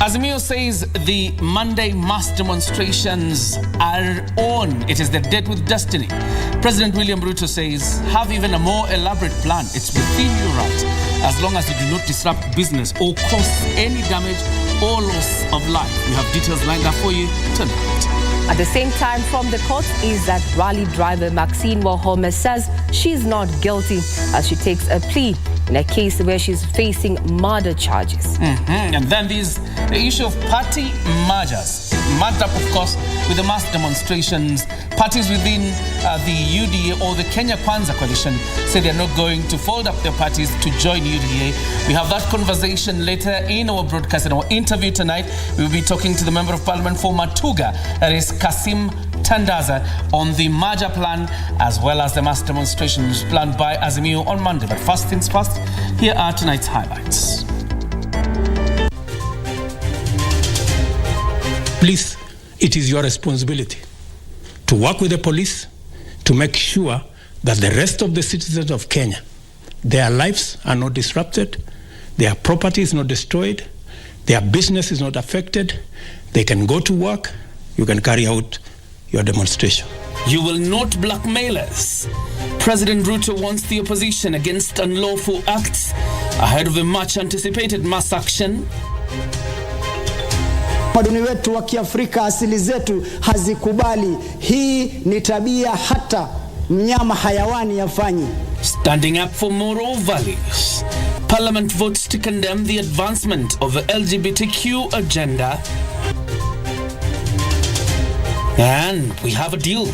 Azimio says the Monday mass demonstrations are on. It is the date with destiny. President William Ruto says, have even a more elaborate plan. It's within your right, as long as you do not disrupt business or cause any damage or loss of life. We have details lined up for you tonight. At the same time, from the court is that rally driver Maxine Wahome says she's not guilty as she takes a plea in a case where she's facing murder charges. And then there's the issue of party mergers. Marked up, of course, with the mass demonstrations. Parties within the UDA or the Kenya Kwanza coalition say they're not going to fold up their parties to join UDA. We have that conversation later in our broadcast. In our interview tonight, we will be talking to the Member of Parliament for Matuga, that is Kasim Tandaza, on the merger plan as well as the mass demonstrations planned by Azimio on Monday. But first things first, here are tonight's highlights. Please, it is your responsibility to work with the police to make sure that the rest of the citizens of Kenya, their lives are not disrupted, their property is not destroyed, their business is not affected, they can go to work, you can carry out your demonstration. You will not blackmail us. President Ruto wants the opposition against unlawful acts ahead of a much anticipated mass action. Utamaduni wetu wa Kiafrika, asili zetu hazikubali. Hii ni tabia hata mnyama hayawani yafanyi. Standing up for moral values. Parliament votes to condemn the advancement of the LGBTQ agenda. And we have a deal.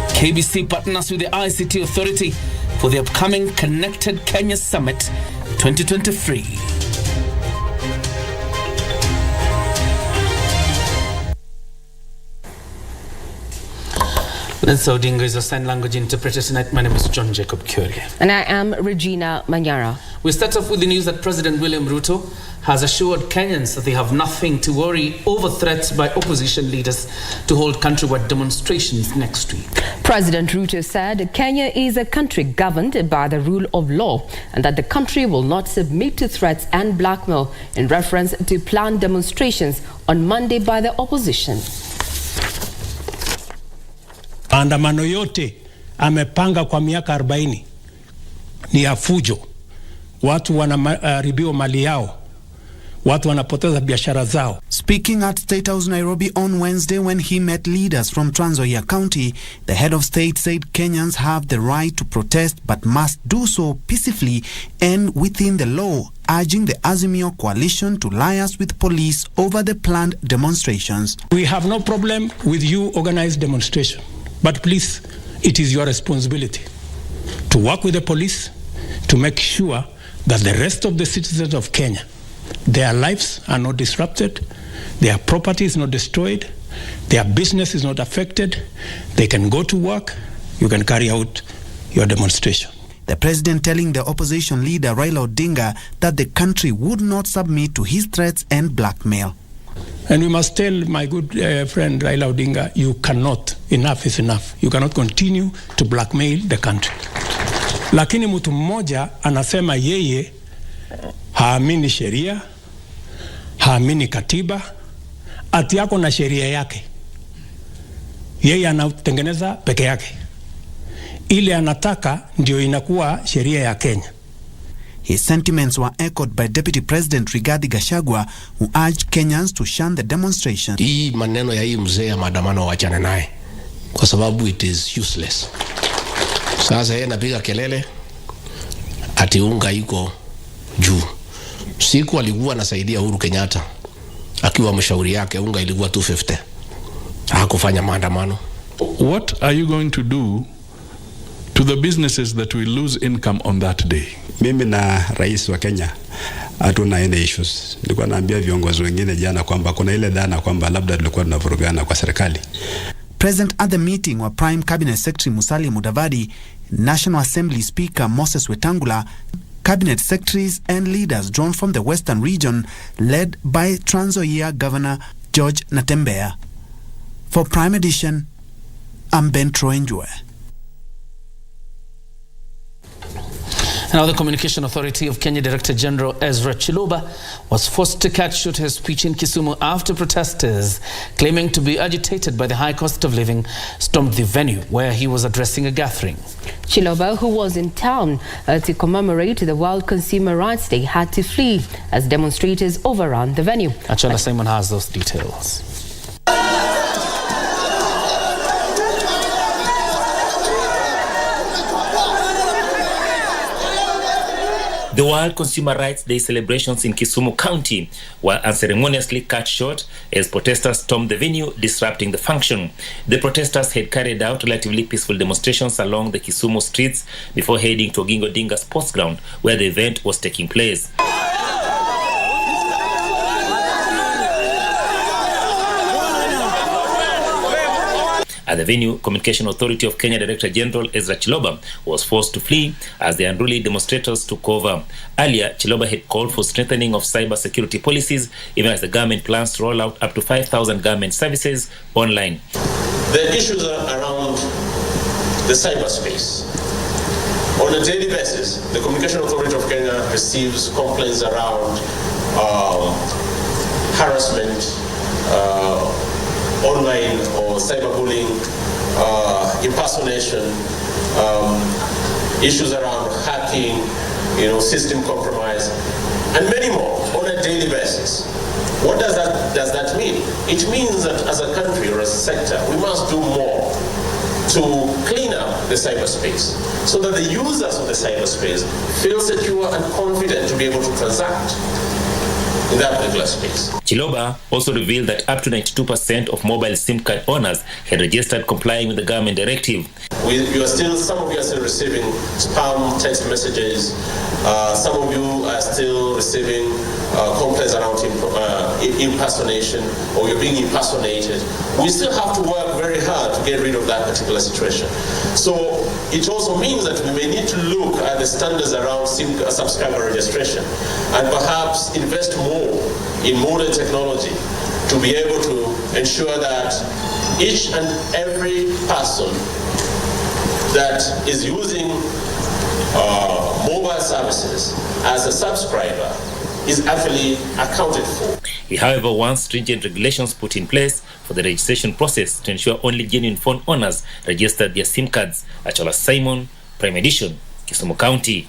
KBC partners with the ICT Authority for the upcoming Connected Kenya Summit 2023. Lindsay Odinga is a sign language interpreter tonight. My name is John Jacob Kioria. And I am Regina Manyara. We start off with the news that President William Ruto has assured Kenyans that they have nothing to worry over threats by opposition leaders to hold countrywide demonstrations next week. President Ruto said Kenya is a country governed by the rule of law and that the country will not submit to threats and blackmail in reference to planned demonstrations on Monday by the opposition. Maandamano yote amepanga kwa miaka 40 ni ya fujo. Watu wanaharibiwa mali yao. Watu wanapoteza biashara zao. Speaking at State House Nairobi on Wednesday when he met leaders from Trans Nzoia County, the head of state said Kenyans have the right to protest but must do so peacefully and within the law, urging the Azimio coalition to liaise with police over the planned demonstrations. We have no problem with you organized demonstration. But please, it is your responsibility to work with the police to make sure that the rest of the citizens of Kenya, their lives are not disrupted, their property is not destroyed, their business is not affected, they can go to work, you can carry out your demonstration. The president telling the opposition leader Raila Odinga that the country would not submit to his threats and blackmail. And we must tell my good friend Raila Odinga, you cannot, enough is enough. You cannot continue to blackmail the country. Lakini mtu mmoja anasema yeye haamini sheria, haamini katiba, ati yako na sheria yake. Yeye anatengeneza peke yake. Ile anataka ndio inakuwa sheria ya Kenya. His sentiments were echoed by Deputy President Rigathi Gachagua, who urged Kenyans to shun the demonstration. Hii maneno ya hii mzee ya maandamano wachana naye kwa sababu it is useless. Sasa yeye anapiga kelele ati unga iko juu. Siku alikuwa anasaidia Uhuru Kenyatta akiwa mshauri yake, unga ilikuwa 250. Hakufanya maandamano. What are you going to do to the businesses that will lose income on that day? Mimi na rais wa Kenya hatuna any issues. Nilikuwa naambia viongozi wengine jana kwamba kuna ile dhana kwamba labda tulikuwa tunavurugana kwa serikali. Present at the meeting were Prime Cabinet Secretary Musalia Mudavadi, National Assembly Speaker Moses Wetangula, Cabinet Secretaries and leaders drawn from the Western region led by Trans Nzoia Governor George Natembeya. For Prime Edition, I'm Ben Troy Njue. Now, the Communication Authority of Kenya Director General Ezra Chiloba was forced to cut short his speech in Kisumu after protesters claiming to be agitated by the high cost of living stormed the venue where he was addressing a gathering. Chiloba, who was in town to commemorate the World Consumer Rights Day, had to flee as demonstrators overran the venue. Achola Simon has those details. The World Consumer Rights Day celebrations in Kisumu County were unceremoniously cut short as protesters stormed the venue, disrupting the function. The protesters had carried out relatively peaceful demonstrations along the Kisumu streets before heading to Oginga Odinga Sports Ground, where the event was taking place. At the venue, Communication Authority of Kenya Director General Ezra Chiloba was forced to flee as the unruly demonstrators took over. Earlier, Chiloba had called for strengthening of cyber security policies, even as the government plans to roll out up to 5,000 government services online. The issues are around the cyberspace. On a daily basis, the Communication Authority of Kenya receives complaints around harassment, online or cyberbullying, impersonation, issues around hacking, system compromise, and many more on a daily basis. What does that mean? It means that as a country or as a sector, we must do more to clean up the cyberspace so that the users of the cyberspace feel secure and confident to be able to transact in that particular space. Chiloba also revealed that up to 92% of mobile SIM card owners had registered complying with the government directive. Some of you are still receiving spam text messages. Some of you are still receiving complaints around impersonation, or you're being impersonated. We still have to work very hard to get rid of that particular situation. So it also means that we may need to look at the standards around SIM subscriber registration and perhaps invest more in modern technology to be able to ensure that each and every person that is using mobile services as a subscriber is actually accounted for. He, however, wants stringent regulations put in place for the registration process to ensure only genuine phone owners register their SIM cards. Achola Simon, Prime Edition, Kisumu County.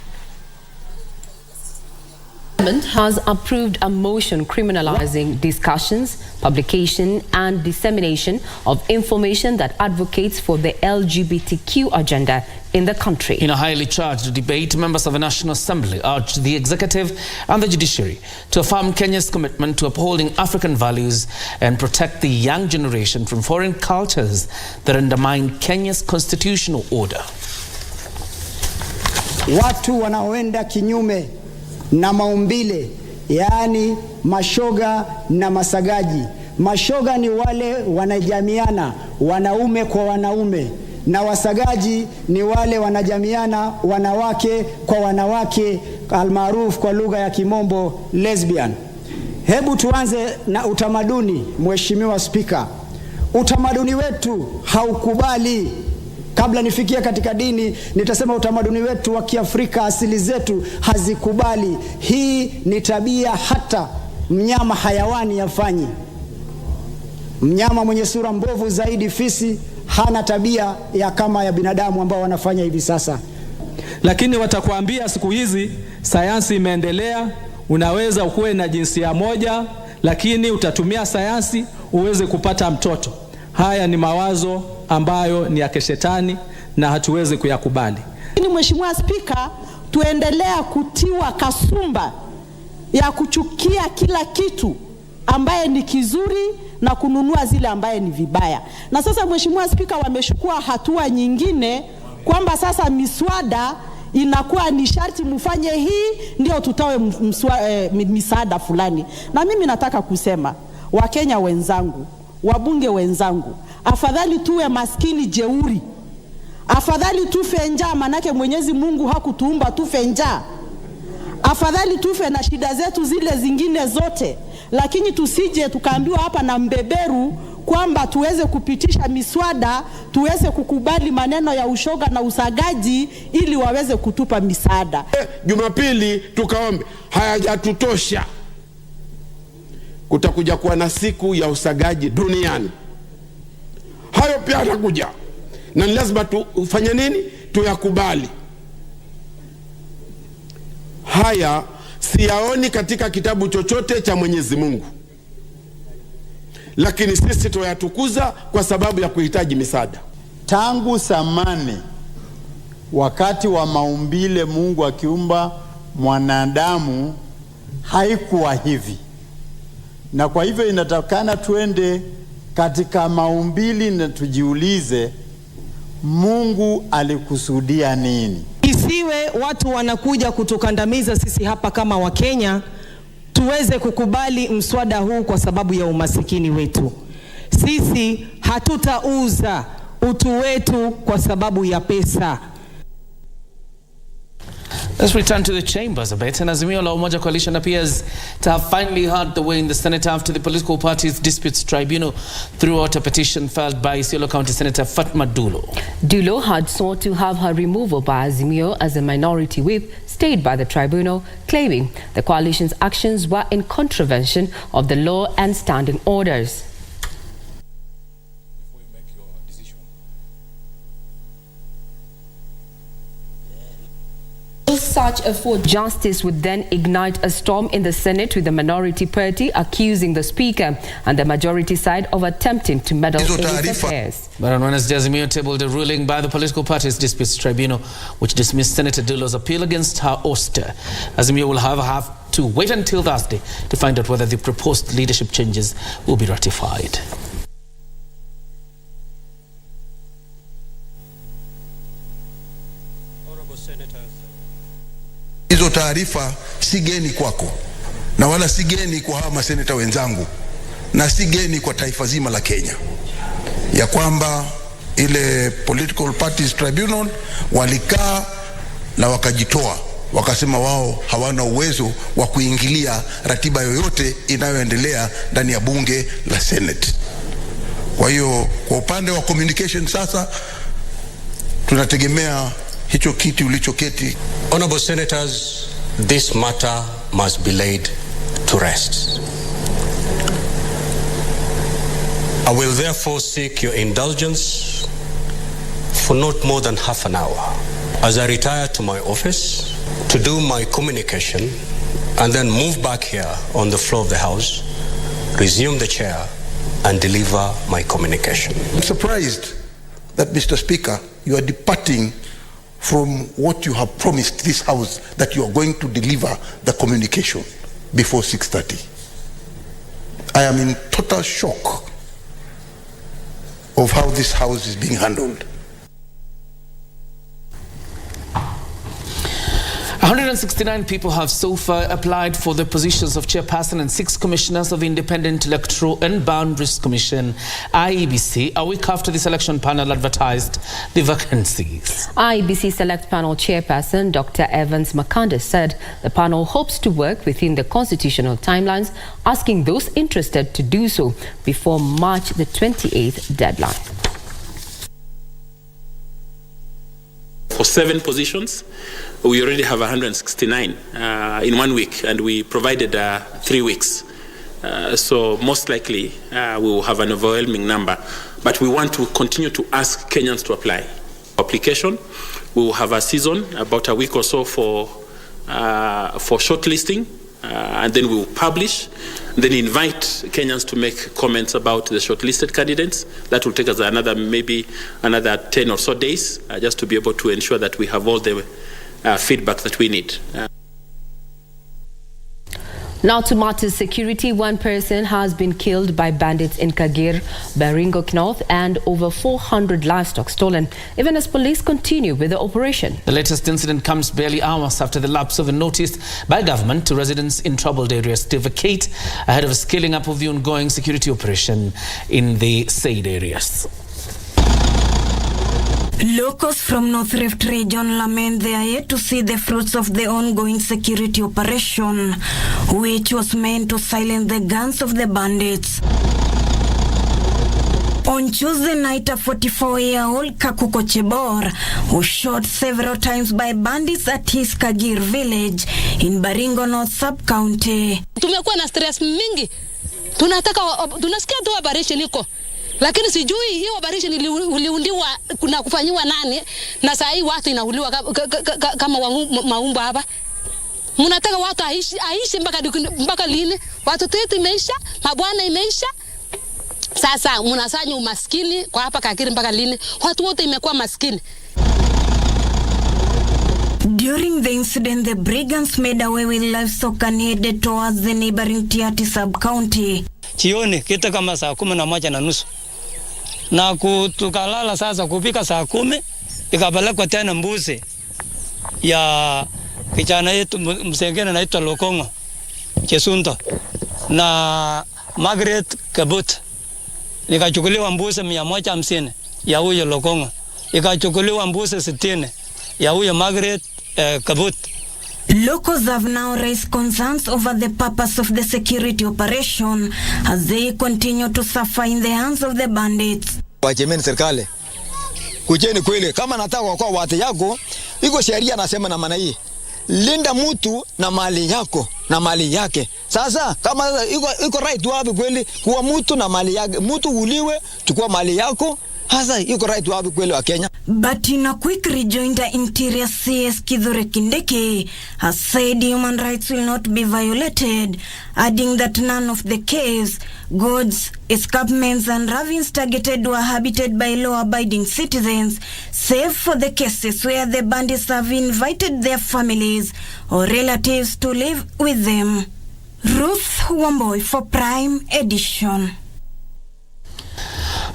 Parliament has approved a motion criminalizing discussions, publication and dissemination of information that advocates for the LGBTQ agenda in the country. In a highly charged debate, members of the National Assembly urged the executive and the judiciary to affirm Kenya's commitment to upholding African values and protect the young generation from foreign cultures that undermine Kenya's constitutional order. Watu wanaoenda kinyume na maumbile, yaani mashoga na masagaji. Mashoga ni wale wanajamiana wanaume kwa wanaume, na wasagaji ni wale wanajamiana wanawake kwa wanawake, almaarufu kwa lugha ya Kimombo lesbian. Hebu tuanze na utamaduni, Mheshimiwa Spika. Utamaduni wetu haukubali. Kabla nifikia katika dini, nitasema utamaduni wetu wa Kiafrika, asili zetu hazikubali. Hii ni tabia hata mnyama hayawani yafanyi. Mnyama mwenye sura mbovu zaidi, fisi, hana tabia ya kama ya binadamu ambao wanafanya hivi sasa. Lakini watakwambia siku hizi sayansi imeendelea, unaweza ukuwe na jinsia moja, lakini utatumia sayansi uweze kupata mtoto. Haya ni mawazo ambayo ni ya kishetani na hatuwezi kuyakubali. Mheshimiwa Spika, tuendelea kutiwa kasumba ya kuchukia kila kitu ambaye ni kizuri na kununua zile ambaye ni vibaya. Na sasa Mheshimiwa Spika, wameshukua hatua nyingine kwamba sasa miswada inakuwa ni sharti mfanye hii ndio tutawe misaada fulani. Na mimi nataka kusema, Wakenya wenzangu, wabunge wenzangu, afadhali tuwe maskini jeuri, afadhali tufe njaa, manake Mwenyezi Mungu hakutuumba tufe njaa. Afadhali tufe na shida zetu zile zingine zote, lakini tusije tukaambiwa hapa na mbeberu kwamba tuweze kupitisha miswada, tuweze kukubali maneno ya ushoga na usagaji ili waweze kutupa misaada. Jumapili tukaombe, hayajatutosha. Kutakuja kuwa na siku ya usagaji duniani. Hayo pia yatakuja. Na lazima tufanye nini? Tuyakubali. Haya siyaoni katika kitabu chochote cha Mwenyezi Mungu. Lakini sisi tuyatukuza kwa sababu ya kuhitaji misaada. Tangu zamani, wakati wa maumbile, Mungu akiumba mwanadamu haikuwa hivi. Na kwa hivyo inatakana tuende katika maumbili na tujiulize, Mungu alikusudia nini? Isiwe watu wanakuja kutukandamiza sisi hapa kama Wakenya tuweze kukubali mswada huu kwa sababu ya umasikini wetu. Sisi hatutauza utu wetu kwa sababu ya pesa. Let's return to the chambers a bit. And Azimio la Umoja Coalition appears to have finally heard the way in the Senate after the political parties disputes tribunal threw out a petition filed by Isiolo County Senator Fatma Dulo. Dulo had sought to have her removal by Azimio as a minority whip stayed by the tribunal, claiming the coalition's actions were in contravention of the law and standing orders. Such a for justice would then ignite a storm in the Senate, with the minority party accusing the Speaker and the majority side of attempting to meddle in its affairs. But on Wednesday, Azimio tabled a ruling by the political parties disputes tribunal, which dismissed Senator Dulo's appeal against her ouster. Azimio will, however, have to wait until Thursday to find out whether the proposed leadership changes will be ratified. Hizo taarifa si geni kwako, na wala si geni kwa hawa maseneta wenzangu, na si geni kwa taifa zima la Kenya, ya kwamba ile Political Parties Tribunal walikaa na wakajitoa, wakasema wao hawana uwezo wa kuingilia ratiba yoyote inayoendelea ndani ya bunge la Senate. Kwa hiyo kwa upande wa communication sasa tunategemea hicho kiti ulichoketi. Honorable Senators, this matter must be laid to rest. I will therefore seek your indulgence for not more than half an hour as I retire to my office to do my communication and then move back here on the floor of the House, resume the chair and deliver my communication. I'm surprised that, Mr. Speaker, you are departing from what you have promised this House, that you are going to deliver the communication before 6:30. I am in total shock of how this House is being handled. 169 people have so far applied for the positions of chairperson and 6 commissioners of the Independent Electoral and Boundaries Commission, IEBC, a week after the selection panel advertised the vacancies. IEBC Select Panel Chairperson Dr. Evans Makanda said the panel hopes to work within the constitutional timelines, asking those interested to do so before March the 28th deadline. For 7 positions, we already have 169 in 1 week, and we provided 3 weeks. So most likely we will have an overwhelming number, but we want to continue to ask Kenyans to apply. Application, we will have a season, about a week or so for shortlisting, and then we will publish, then invite Kenyans to make comments about the shortlisted candidates. That will take us maybe another 10 or so days, just to be able to ensure that we have all the feedback that we need. Now to matters security. 1 person has been killed by bandits in Kagir, Baringo North, and over 400 livestock stolen, even as police continue with the operation. The latest incident comes barely hours after the lapse of a notice by government to residents in troubled areas to vacate ahead of a scaling up of the ongoing security operation in the said areas. Locals from North Rift region lament they are yet to see the fruits of the ongoing security operation, which was meant to silence the guns of the bandits. On Tuesday night, a 44-year-old Kakuko Chebor was shot several times by bandits at his Kagir village in Baringo North Sub-County. Tumekuwa na stress mingi. Tunasikia tu operation iko. Lakini sijui hiyo operation iliundiwa kuna kufanyiwa nani na saa hii watu inauliwa kama maumba hapa. Mnataka watu aishi mpaka lini? Watoto wetu imeisha, mabwana imeisha. Sasa mnasanya umaskini kwa hapa Kagiri mpaka lini? Watu wote imekuwa maskini. During the incident, the brigands made away with livestock and headed towards the neighboring Tiaty sub-county. Jioni kitu kama saa 11:30 na tukalala sasa kufika saa 10 ikapelekwa tena mbuzi ya kijana yetu msengene anaitwa Lokongo Chesunto na Margaret Kabut. Nikachukuliwa mbuzi 150 ya huyo Lokongo, ikachukuliwa mbuzi 60 ya huyo Margaret Kabut. Locals have now raised concerns over the purpose of the security operation as they continue to suffer in the hands of the bandits. Wachemeni serikali, kujeni kweli, kama nataka kwa watu yako, iko sheria nasema na maana hii. Linda mtu na mali yako na mali yake. Sasa kama iko right wapi kweli kuwa mtu na mali yake, mtu uliwe chukua mali yako. Hasa iko right wapi kweli wa Kenya? But in a quick rejoinder, Interior CS Kithure Kindiki has said human rights will not be violated, adding that none of the caves, gorges, escarpments and ravines targeted were habited by law-abiding citizens, save for the cases where the bandits have invited their families or relatives to live with them. Ruth Wamboy for Prime Edition.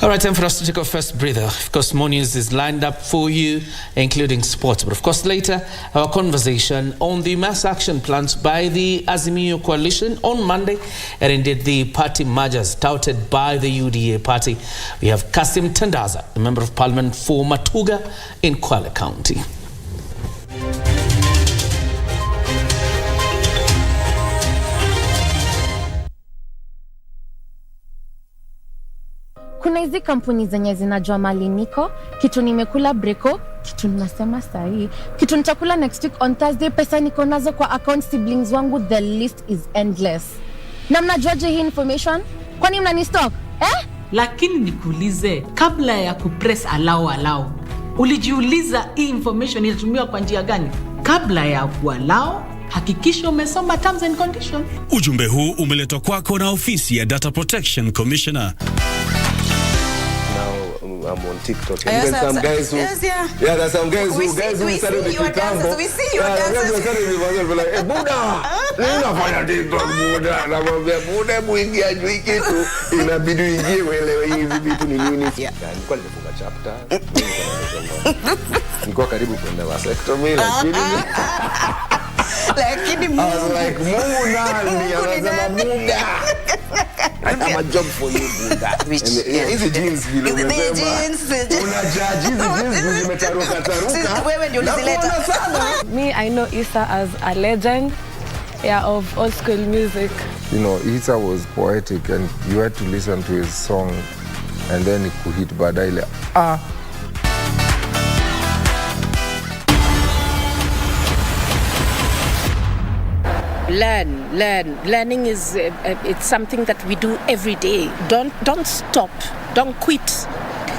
All right, time for us to take our first breather. Of course, more news is lined up for you, including sports. But of course, later, our conversation on the mass action plans by the Azimio coalition on Monday, and indeed the party mergers touted by the UDA party. We have Kasim Tandaza, the Member of Parliament for Matuga in Kwale County. Kuna hizi kampuni zenye zinajua mali niko, kitu nimekula breko, kitu ninasema sahi, kitu nitakula next week on Thursday, pesa niko nazo kwa account, siblings wangu, the list is endless. Na mnajuaje hii information? Kwani mnani stock? Lakini nikuulize, kabla ya kupress allow, ulijiuliza hii information inatumiwa kwa njia gani? Kabla ya kuallow, hakikisha umesoma terms and conditions. Ujumbe huu umeletwa kwako na ofisi ya Data Protection Commissioner. I'm on TikTok. And there's some guys who, there's some guys who started the kitambo. We see your dances. Like, Buddha, unafanya TikTok Buddha. Na mwambia Buddha muingia juu kitu inabidi uingie uelewe hizi vitu ni nini. Nilikuwa nimefunga chapter. Nilikuwa karibu kwenda vasectomy lakini I was like, Mungu nani anasema Buddha. I have a job for you, Buddha. Hizi jeans vile umesema. Unajaji hizi jeans zimetaruka taruka. Wewe ndio ulizileta. Me, I know Issa as a legend of old school music. You know, Issa was poetic and you had to listen to his song and then he could hit baadaye. Learning is it's something that we do every day. Don't stop, don't quit.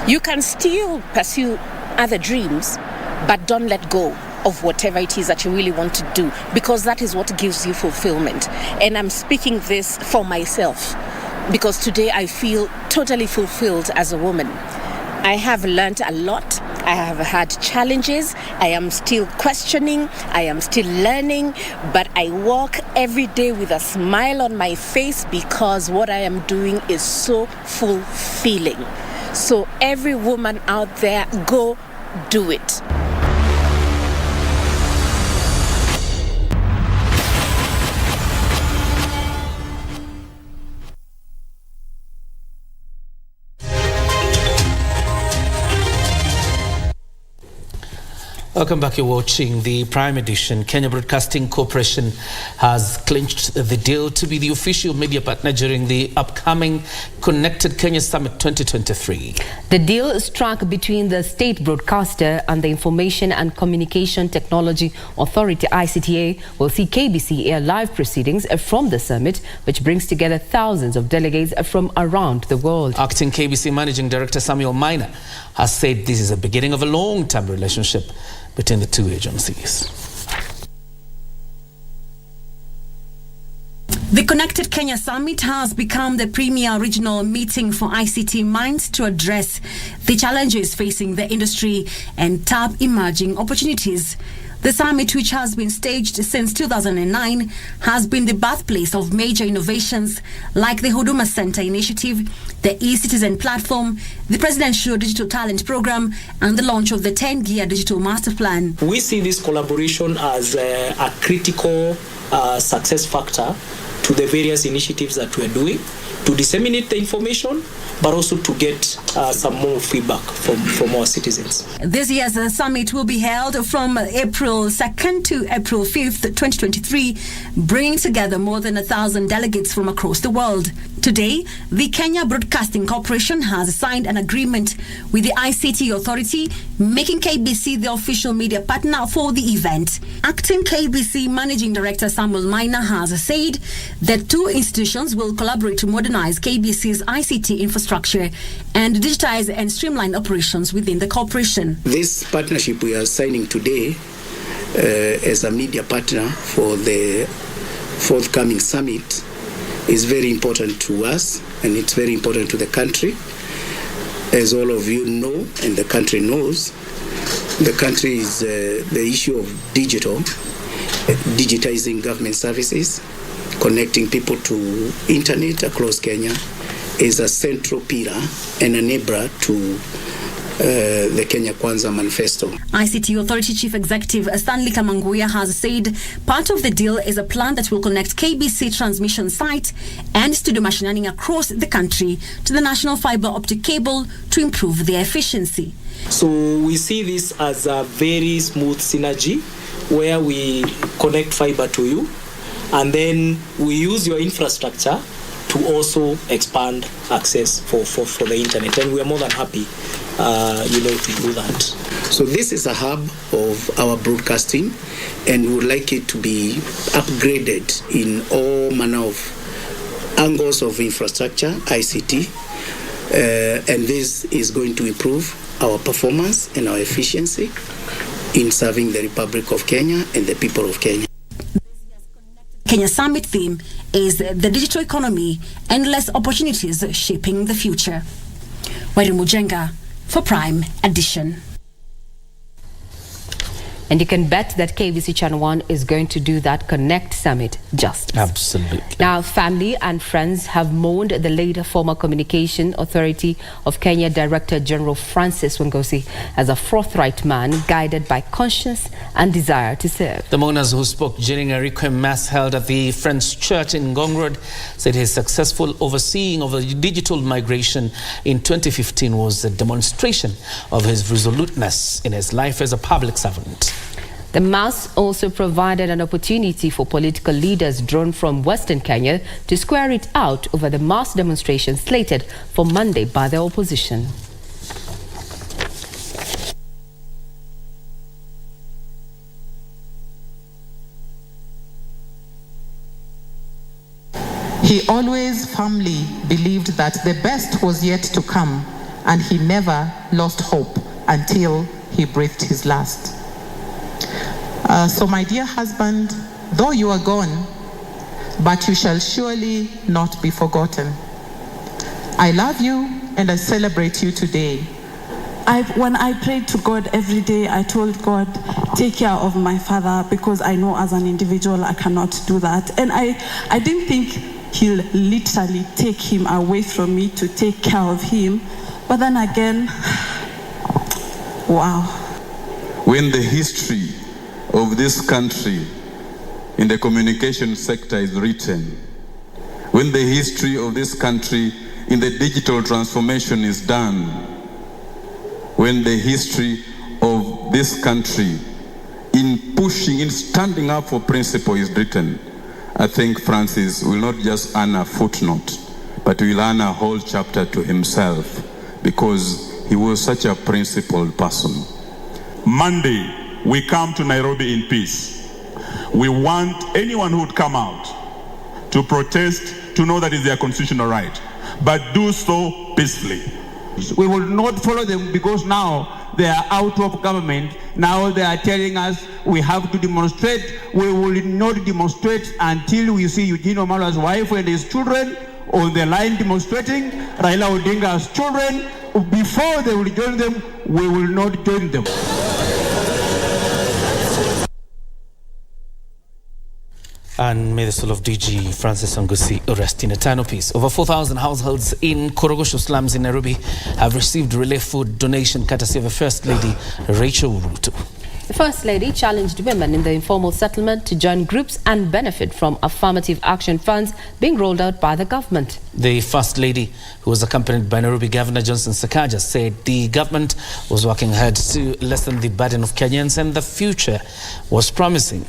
You can still pursue other dreams, but don't let go of whatever it is that you really want to do, because that is what gives you fulfillment. And I'm speaking this for myself, because today I feel totally fulfilled as a woman. I have learned a lot. I have had challenges. I am still questioning. I am still learning. But I walk every day with a smile on my face because what I am doing is so fulfilling. So every woman out there, go do it. Welcome back. You're watching the Prime Edition. Kenya Broadcasting Corporation has clinched the deal to be the official media partner during the upcoming Connected Kenya Summit 2023. The deal struck between the state broadcaster and the Information and Communication Technology Authority (ICTA) will see KBC air live proceedings from the summit, which brings together thousands of delegates from around the world. Acting KBC Managing Director Samuel Manyara has said this is the beginning of a long-term relationship between the two agencies. The Connected Kenya Summit has become the premier regional meeting for ICT minds to address the challenges facing the industry and tap emerging opportunities. The summit, which has been staged since 2009, has been the birthplace of major innovations like the Huduma Center initiative, the e-Citizen platform, the Presidential Digital Talent Program, and the launch of the 10-Gear Digital Master Plan. We see this collaboration as a critical success factor to the various initiatives that we're doing, to disseminate the information, but also to get some more feedback from our citizens. This year's summit will be held from April 2nd to April 5th, 2023, bringing together more than 1,000 delegates from across the world. Today, the Kenya Broadcasting Corporation has signed an agreement with the ICT Authority, making KBC the official media partner for the event. Acting KBC Managing Director Samuel Manyara has said that two institutions will collaborate to modernize KBC's ICT infrastructure and digitize and streamline operations within the corporation. This partnership we are signing today as a media partner for the forthcoming summit is very important to us, and it's very important to the country. As all of you know, and the country knows, the country is the issue of digitizing government services, connecting people to internet across Kenya is a central pillar and enabler to the Kenya Kwanza Manifesto. ICT Authority Chief Executive Stanley Kamanguya has said part of the deal is a plan that will connect KBC transmission site and studio machining across the country to the national fiber optic cable to improve their efficiency. So we see this as a very smooth synergy where we connect fiber to you, and then we use your infrastructure to also expand access for the internet, and we are more than happy to do that. So this is a hub of our broadcasting, and we would like it to be upgraded in all manner of angles of infrastructure, ICT, and this is going to improve our performance and our efficiency in serving the Republic of Kenya and the people of Kenya. Kenya Summit theme is the digital economy, endless opportunities shaping the future. Wari Mujenga for Prime Edition. And you can bet that KBC Channel 1 is going to do that Connect Summit justice. Absolutely. Now, family and friends have mourned the late former Communication Authority of Kenya Director General Francis Wangusi as a forthright man guided by conscience and desire to serve. The mourners, who spoke during a requiem mass held at the Friends Church in Ngong Road, said his successful overseeing of the digital migration in 2015 was a demonstration of his resoluteness in his life as a public servant. The mass also provided an opportunity for political leaders drawn from Western Kenya to square it out over the mass demonstration slated for Monday by the opposition. He always firmly believed that the best was yet to come, and he never lost hope until he breathed his last. So my dear husband, though you are gone, but you shall surely not be forgotten. I love you and I celebrate you today. When I prayed to God every day, I told God, take care of my father, because I know as an individual I cannot do that. And I didn't think he'll literally take him away from me to take care of him. But then again, wow. When the history of this country in the communication sector is written, when the history of this country in the digital transformation is done, when the history of this country in pushing, in standing up for principle is written, I think Francis will not just earn a footnote, but will earn a whole chapter to himself, because he was such a principled person. Monday, we come to Nairobi in peace. We want anyone who would come out to protest to know that it's their constitutional right, but do so peacefully. We will not follow them because now they are out of government. Now they are telling us we have to demonstrate. We will not demonstrate until we see Eugene Wamalwa's wife and his children on the line demonstrating, Raila Odinga's children. Before they will join them, we will not join them. And may the soul of DG Francis Wangusi rest in eternal peace. Over 4,000 households in Korogosho slums in Nairobi have received relief food donation courtesy of the First Lady, Rachel Ruto. The First Lady challenged women in the informal settlement to join groups and benefit from affirmative action funds being rolled out by the government. The First Lady, who was accompanied by Nairobi Governor Johnson Sakaja, said the government was working hard to lessen the burden of Kenyans and the future was promising.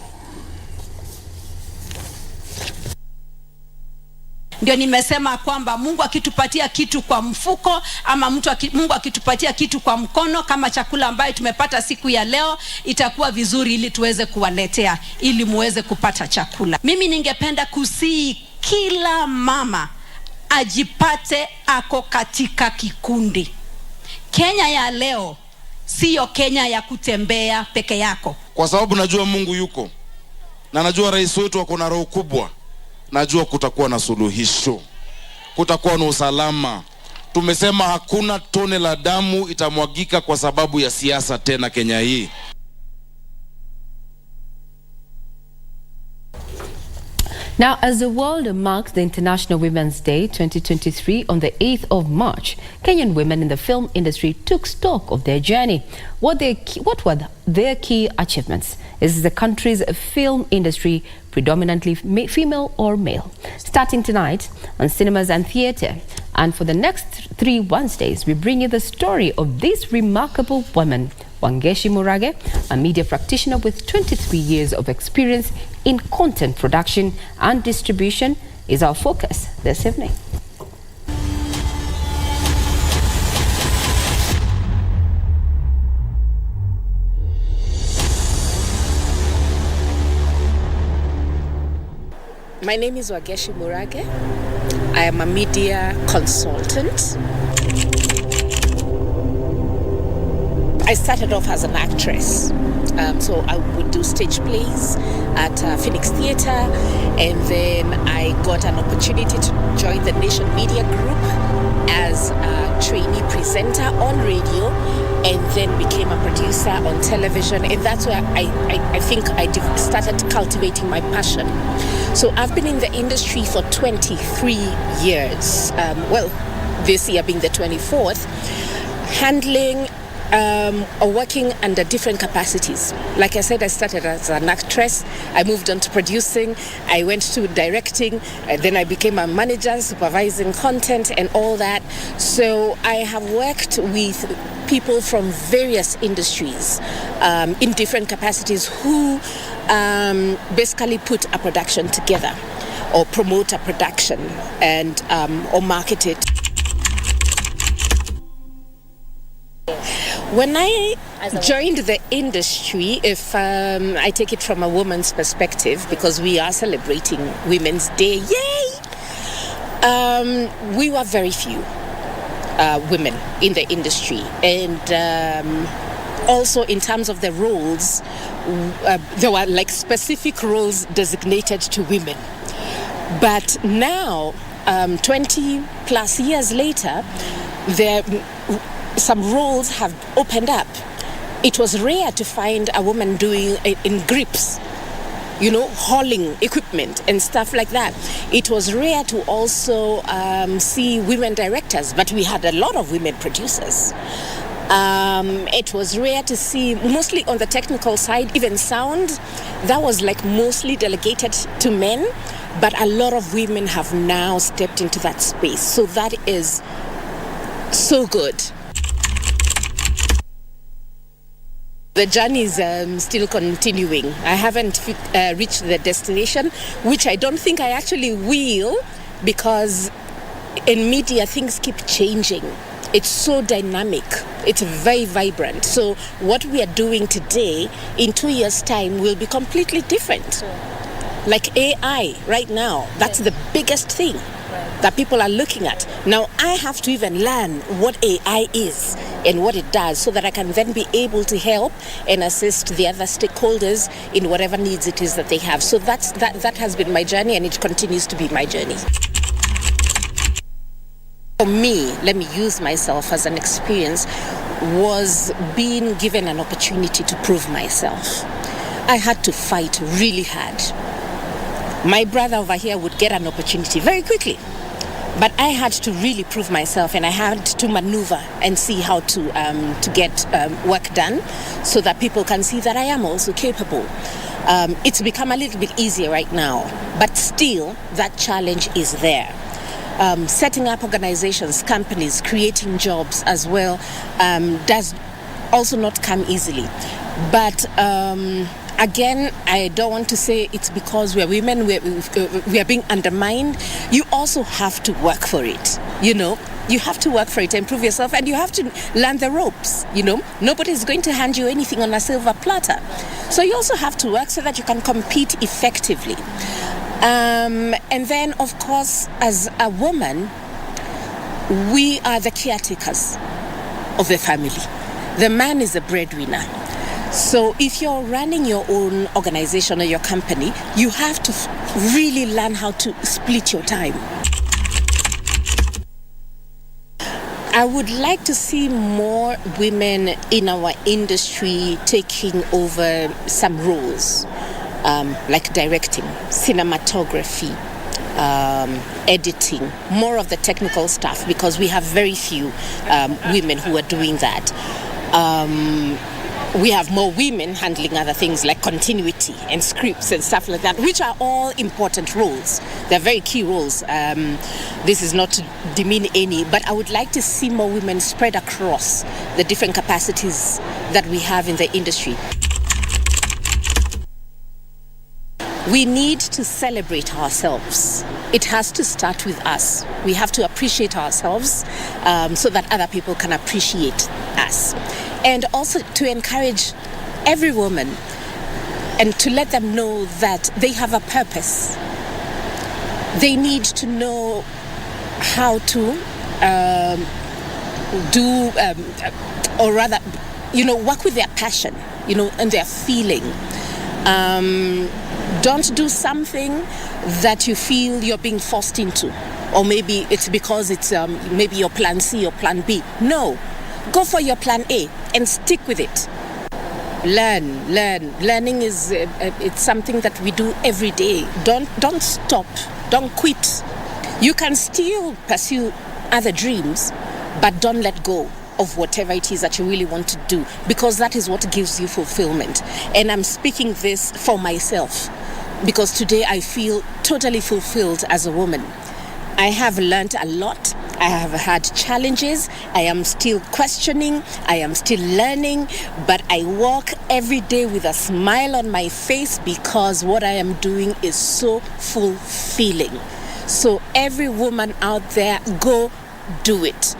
Ndio nimesema kwamba Mungu akitupatia kitu kwa mfuko ama Mungu akitupatia kitu kwa mkono kama chakula ambayo tumepata siku ya leo, itakuwa vizuri ili tuweze kuwaletea ili muweze kupata chakula. Mimi ningependa kusii kila mama ajipate ako katika kikundi. Kenya ya leo siyo Kenya ya kutembea peke yako. Kwa sababu najua Mungu yuko na najua rais wetu ako na roho kubwa. Najua kutakuwa na suluhisho, kutakuwa na usalama. Tumesema hakuna tone la damu itamwagika kwa sababu ya siasa tena Kenya hii. Now, as the world marks the International Women's Day 2023 on the 8th of March, Kenyan women in the film industry took stock of their journey. What were their key achievements? Is the country's film industry predominantly female or male? Starting tonight on cinemas and theatre. And for the next 3 Wednesdays, we bring you the story of this remarkable woman, Wangeshi Murage, a media practitioner with 23 years of experience in content production and distribution, is our focus this evening. My name is Wangeshi Murage. I am a media consultant. I started off as an actress. So I would do stage plays at Phoenix Theatre, and then I got an opportunity to join the Nation Media Group as a trainee presenter on radio, and then became a producer on television, and that's where I think I started cultivating my passion. So I've been in the industry for 23 years, this year being the 24th, handling or working under different capacities. Like I said, I started as an actress, I moved on to producing, I went to directing, then I became a manager, supervising content and all that. So I have worked with people from various industries in different capacities who basically put a production together or promote a production and or market it. When I joined the industry, if I take it from a woman's perspective, because we are celebrating Women's Day, yay! We were very few women in the industry, and also in terms of the roles, there were like specific roles designated to women. But now, 20 plus years later, some roles have opened up. It was rare to find a woman doing in grips, hauling equipment and stuff like that. It was rare to also see women directors, but we had a lot of women producers. It was rare to see, mostly on the technical side, even sound, that was like mostly delegated to men, but a lot of women have now stepped into that space. So that is so good. The journey is still continuing. I haven't reached the destination, which I don't think I actually will, because in media things keep changing. It's so dynamic. It's very vibrant. So what we are doing today, in 2 years' time, will be completely different. Like AI right now, that's the biggest thing that people are looking at. Now, I have to even learn what AI is and what it does so that I can then be able to help and assist the other stakeholders in whatever needs it is that they have. So that has been my journey, and it continues to be my journey. For me, let me use myself as an experience, was being given an opportunity to prove myself. I had to fight really hard. My brother over here would get an opportunity very quickly, but I had to really prove myself, and I had to maneuver and see how to get work done so that people can see that I am also capable. It's become a little bit easier right now, but still that challenge is there. Setting up organizations, companies, creating jobs as well does also not come easily. But again, I don't want to say it's because we're women, we are being undermined. You also have to work for it, you know. You have to work for it and prove yourself, and you have to learn the ropes, you know. Nobody's going to hand you anything on a silver platter. So you also have to work so that you can compete effectively. And then, of course, as a woman, we are the caretakers of the family. The man is the breadwinner. So if you're running your own organization or your company, you have to really learn how to split your time. I would like to see more women in our industry taking over some roles. Like directing, cinematography, editing, more of the technical stuff, because we have very few women who are doing that. We have more women handling other things like continuity and scripts and stuff like that, which are all important roles. They're very key roles. This is not to demean any, but I would like to see more women spread across the different capacities that we have in the industry. We need to celebrate ourselves. It has to start with us. We have to appreciate ourselves so that other people can appreciate us. And also to encourage every woman and to let them know that they have a purpose. They need to know how to or rather, you know, work with their passion, you know, and their feeling. Don't do something that you feel you're being forced into, or maybe it's because it's maybe your plan C or plan B. No, go for your plan A and stick with it. Learning is it's something that we do every day. Don't stop, don't quit. You can still pursue other dreams, but don't let go of whatever it is that you really want to do, because that is what gives you fulfillment. And I'm speaking this for myself, because today I feel totally fulfilled as a woman. I have learned a lot. I have had challenges. I am still questioning. I am still learning, but I walk every day with a smile on my face because what I am doing is so fulfilling. So every woman out there, go do it.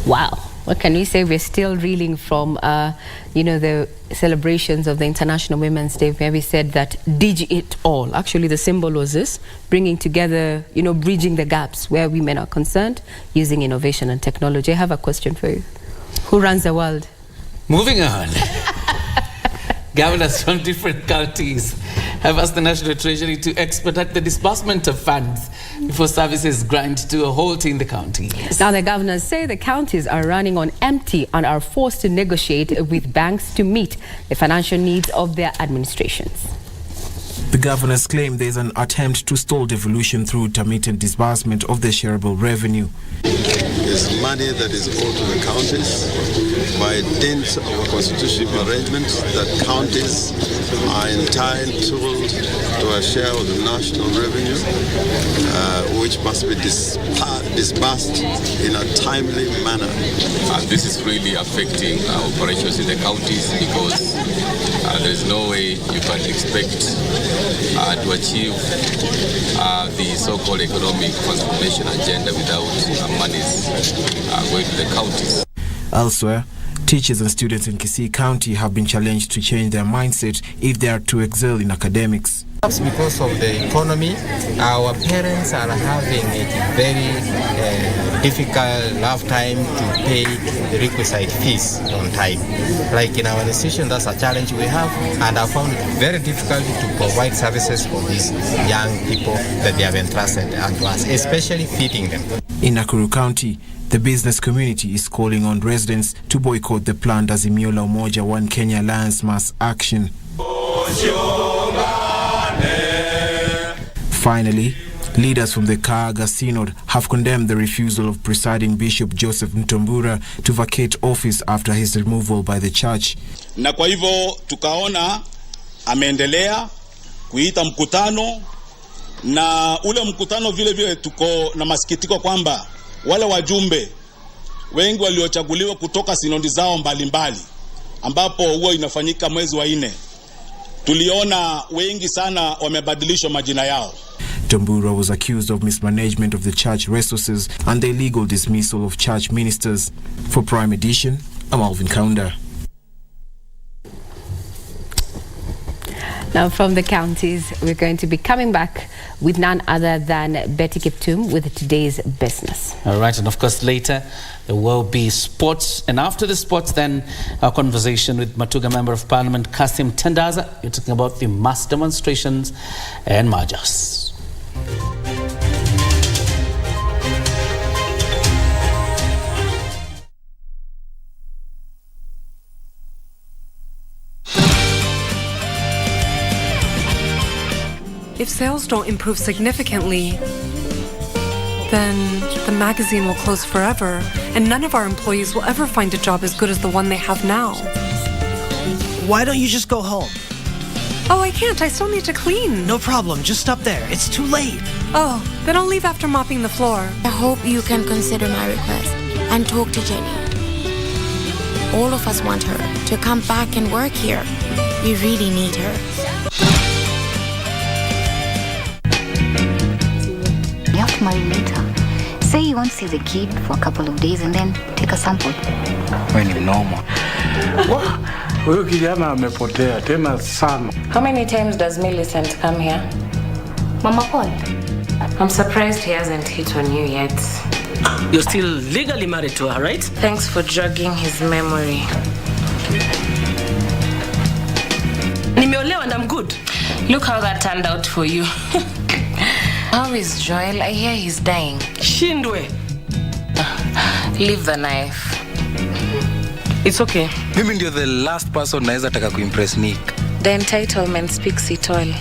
Wow. What can we say? We're still reeling from, the celebrations of the International Women's Day, where we said that Digi it all. Actually, the symbol was this, bringing together, bridging the gaps where women are concerned, using innovation and technology. I have a question for you. Who runs the world? Moving on. Governors from different counties have asked the National Treasury to expedite the disbursement of funds before services grind to a halt in the counties. Now, the governors say the counties are running on empty and are forced to negotiate with banks to meet the financial needs of their administrations. The governors claim there is an attempt to stall devolution through intermittent disbursement of the shareable revenue. There's money that is owed to the counties by dint of a constitutional arrangement that counties are entitled to a share of the national revenue, which must be disbursed in a timely manner. And this is really affecting our operations in the counties because there is no way you can expect to achieve the so-called economic transformation agenda without monies going to the counties. Elsewhere, teachers and students in Kisii County have been challenged to change their mindset if they are to excel in academics. Perhaps because of the economy, our parents are having a very difficult love time to pay the requisite fees on time. Like in our institution, that's a challenge we have, and I found it very difficult to provide services for these young people that they have entrusted unto us, especially feeding them. In Nakuru County, the business community is calling on residents to boycott the planned Azimio la Umoja One Kenya Alliance mass action. Finally, leaders from the Kaaga Synod have condemned the refusal of presiding Bishop Joseph Mtombura to vacate office after his removal by the church. Na kwa hivyo tukaona ameendelea kuita mkutano, na ule mkutano vile vile tuko na masikitiko kwamba wale wajumbe wengi waliochaguliwa kutoka sinodi zao mbalimbali ambapo huwa inafanyika mwezi wa 4, tuliona wengi sana wamebadilishwa majina yao. Tambura was accused of mismanagement of the church resources and the illegal dismissal of church ministers. For Prime Edition, I'm Alvin Kaunda. Now from the counties, we're going to be coming back with none other than Betty Kiptum with today's business. All right, and of course later there will be sports, and after the sports then our conversation with Matuga Member of Parliament Kasim Tendaza. We're talking about the mass demonstrations and marches. If sales don't improve significantly, then the magazine will close forever, and none of our employees will ever find a job as good as the one they have now. Why don't you just go home? Oh, I can't. I still need to clean. No problem. Just stop there. It's too late. Oh, then I'll leave after mopping the floor. I hope you can consider my request and talk to Jenny. All of us want her to come back and work here. We really need her. You have to marry later. Say you want to see the kid for a couple of days and then take a sample. When you normal. Huyo kijana amepotea tena sana. How many times does Millicent come here? Mama Paul. I'm surprised he hasn't hit on you yet. You're still legally married to her, right? Thanks for jogging his memory. Nimeolewa and I'm good. Look how that turned out for you. How is Joel? I hear he's dying. Shindwe. Leave the knife. It's okay. Mimi ndio the last person naweza taka kuimpress Nick. The entitlement speaks it all.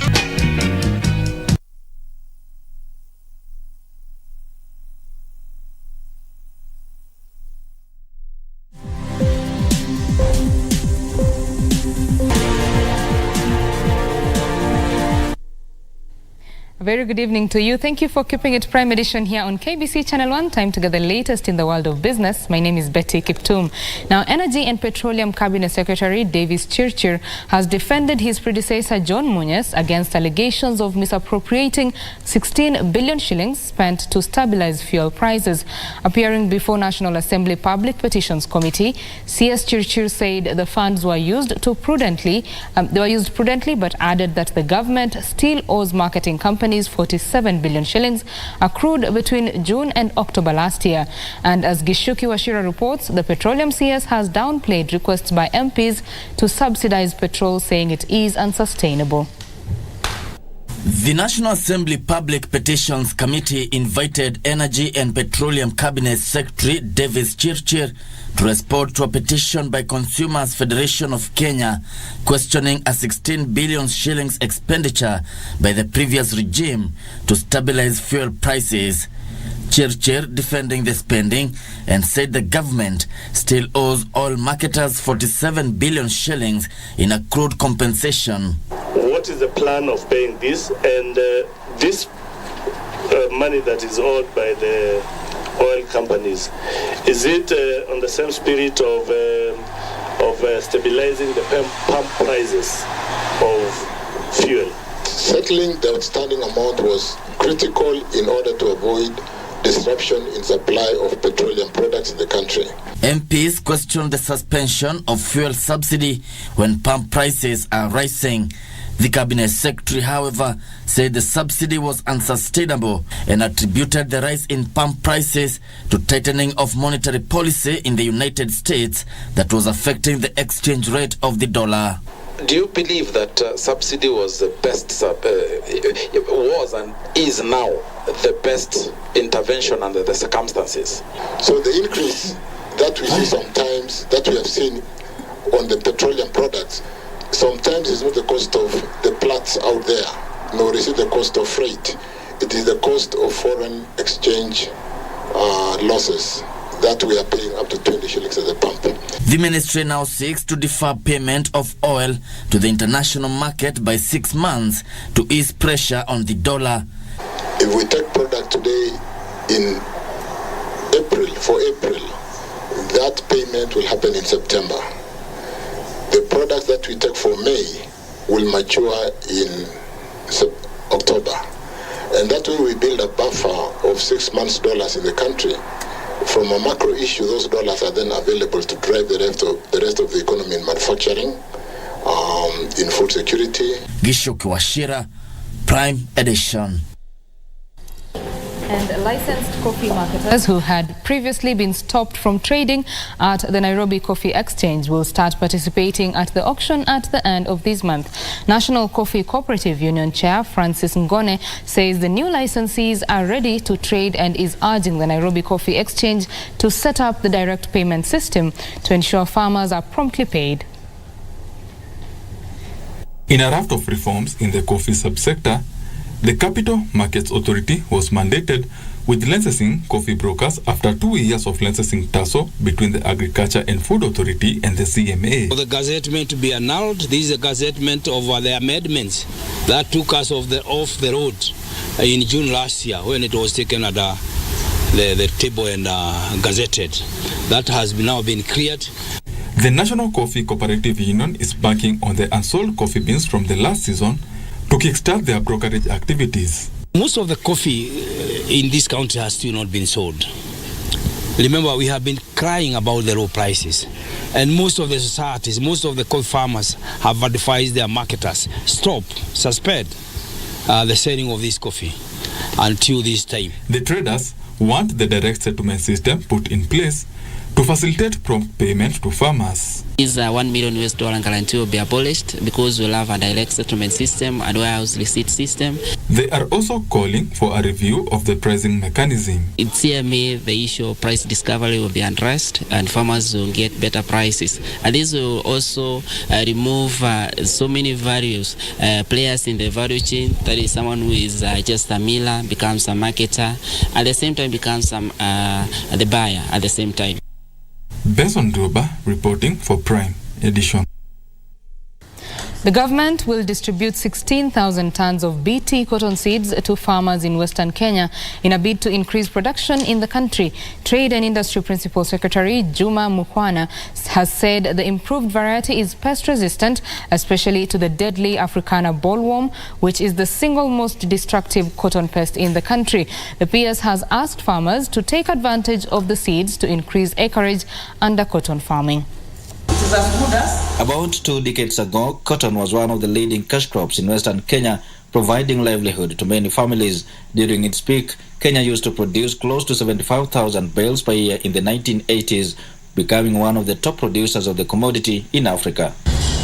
A very good evening to you. Thank you for keeping it Prime Edition here on KBC Channel 1. Time to get the latest in the world of business. My name is Betty Kiptum. Now, Energy and Petroleum Cabinet Secretary Davis Chirchir has defended his predecessor John Munyes against allegations of misappropriating 16 billion shillings spent to stabilize fuel prices. Appearing before National Assembly Public Petitions Committee, CS Chirchir said the funds were used prudently, but added that the government still owes marketing companies 47 billion shillings accrued between June and October last year. And as Gishuki Washira reports, the Petroleum CS has downplayed requests by MPs to subsidize petrol, saying it is unsustainable. The National Assembly Public Petitions Committee invited Energy and Petroleum Cabinet Secretary Davis Chirchir to respond to a petition by Consumers Federation of Kenya questioning a 16 billion shillings expenditure by the previous regime to stabilize fuel prices. Chirchir defending the spending and said the government still owes oil marketers 47 billion shillings in accrued compensation. What is the plan of paying this? And this money that is owed by the oil companies, is it on the same spirit of stabilizing the pump prices of fuel? Settling the outstanding amount was critical in order to avoid disruption in supply of petroleum products in the country. MPs questioned the suspension of fuel subsidy when pump prices are rising. The Cabinet Secretary, however, said the subsidy was unsustainable and attributed the rise in pump prices to tightening of monetary policy in the United States that was affecting the exchange rate of the dollar. Do you believe that subsidy was the best, was and is now the best intervention under the circumstances? So the increase that we see sometimes, that we have seen on the petroleum products, sometimes is not the cost of the plants out there, nor is it the cost of freight. It is the cost of foreign exchange losses that we are paying up to 20 shillings at the pump. The ministry now seeks to defer payment of oil to the international market by 6 months to ease pressure on the dollar. If we take product today in April, that payment will happen in September. The products that we take for May will mature in October. And that way we build a buffer of 6 months dollars in the country. From a macro issue, those dollars are then available to drive the rest of the economy in manufacturing, in food security. Gisho Kiwashira, Prime Edition. And licensed coffee marketers who had previously been stopped from trading at the Nairobi Coffee Exchange will start participating at the auction at the end of this month. National Coffee Cooperative Union Chair Francis Ngone says the new licensees are ready to trade and is urging the Nairobi Coffee Exchange to set up the direct payment system to ensure farmers are promptly paid. In a raft of reforms in the coffee subsector, the Capital Markets Authority was mandated with licensing coffee brokers after 2 years of licensing tussle between the Agriculture and Food Authority and the CMA. For the gazettement to be annulled, this is a gazettement of the amendments that took us off the road in June last year when it was taken at the table and gazetted. That has now been cleared. The National Coffee Cooperative Union is banking on the unsold coffee beans from the last season to kickstart their brokerage activities. Most of the coffee in this country has still not been sold. Remember, we have been crying about the low prices. And most of the societies, most of the coffee farmers have advised their marketers, suspend the selling of this coffee until this time. The traders want the direct settlement system put in place to facilitate prompt payment to farmers. This $1 million guarantee will be abolished because we'll have a direct settlement system and warehouse receipt system. They are also calling for a review of the pricing mechanism. In CMA, the issue of price discovery will be addressed and farmers will get better prices. And this will also remove so many various players in the value chain. That is, someone who is just a miller becomes a marketer, at the same time becomes the buyer at the same time. Benson Droba reporting for Prime Edition. The government will distribute 16,000 tons of BT cotton seeds to farmers in Western Kenya in a bid to increase production in the country. Trade and Industry Principal Secretary Juma Mukwana has said the improved variety is pest-resistant, especially to the deadly Africana bollworm, which is the single most destructive cotton pest in the country. The PS has asked farmers to take advantage of the seeds to increase acreage under cotton farming. About 2 decades ago, cotton was one of the leading cash crops in Western Kenya, providing livelihood to many families. During its peak, Kenya used to produce close to 75,000 bales per year in the 1980s, becoming one of the top producers of the commodity in Africa.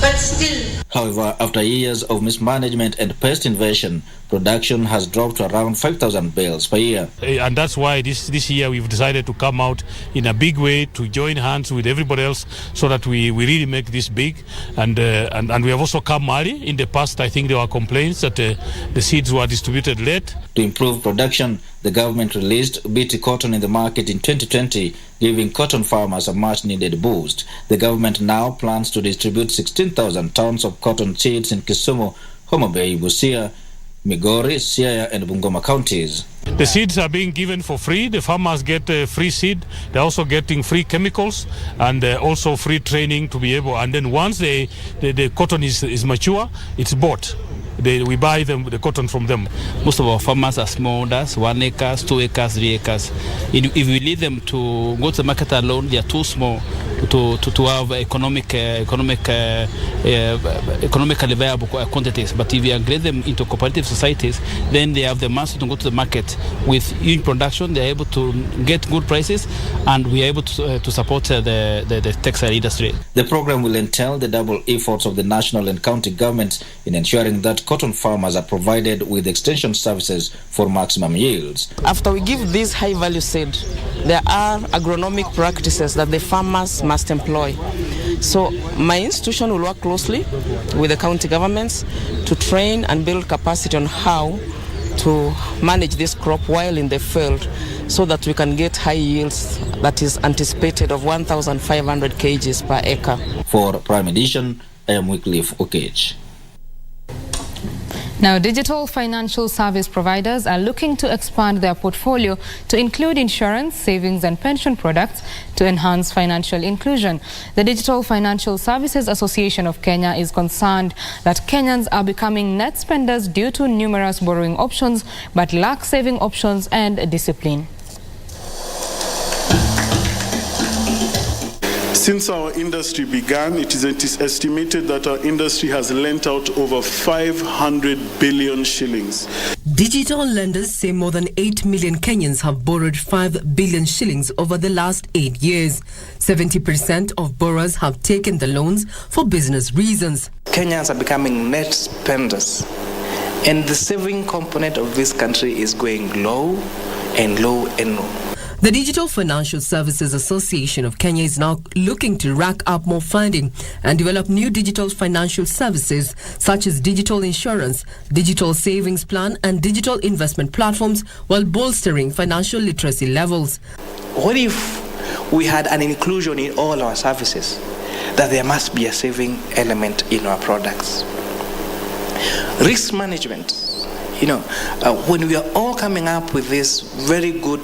but still. However, after years of mismanagement and pest invasion, production has dropped to around 5,000 bales per year. And that's why this year we've decided to come out in a big way to join hands with everybody else so that we really make this big. And we have also come early. In the past, I think there were complaints that the seeds were distributed late. To improve production, the government released BT cotton in the market in 2020, giving cotton farmers a much-needed boost. The government now plans to distribute 16,000 tons of cotton seeds in Kisumu, Homa Bay, Busia, Migori, Siaya and Bungoma counties. The seeds are being given for free. The farmers get free seed. They're also getting free chemicals and also free training to be able. And then once the cotton is mature, it's bought. We buy the cotton from them. Most of our farmers are smallholders, 1 acre, 2 acres, 3 acres. If we leave them to go to the market alone, they are too small to have economically viable quantities. But if we upgrade them into cooperative societies, then they have the muscle to go to the market with huge production. They are able to get good prices, and we are able to support the textile industry. The program will entail the double efforts of the national and county governments in ensuring that cotton farmers are provided with extension services for maximum yields. After we give this high-value seed, there are agronomic practices that the farmers must employ. So my institution will work closely with the county governments to train and build capacity on how to manage this crop while in the field so that we can get high yields that is anticipated of 1,500 kgs per acre. For Prime Edition, I am Wycliffe Okech. Now, digital financial service providers are looking to expand their portfolio to include insurance, savings and pension products to enhance financial inclusion. The Digital Financial Services Association of Kenya is concerned that Kenyans are becoming net spenders due to numerous borrowing options but lack saving options and discipline. Since our industry began, it is estimated that our industry has lent out over 500 billion shillings. Digital lenders say more than 8 million Kenyans have borrowed 5 billion shillings over the last 8 years. 70% of borrowers have taken the loans for business reasons. Kenyans are becoming net spenders, and the saving component of this country is going low and low and low. The Digital Financial Services Association of Kenya is now looking to rack up more funding and develop new digital financial services such as digital insurance, digital savings plan and digital investment platforms while bolstering financial literacy levels. What if we had an inclusion in all our services, that there must be a saving element in our products? Risk management. When we are all coming up with these very good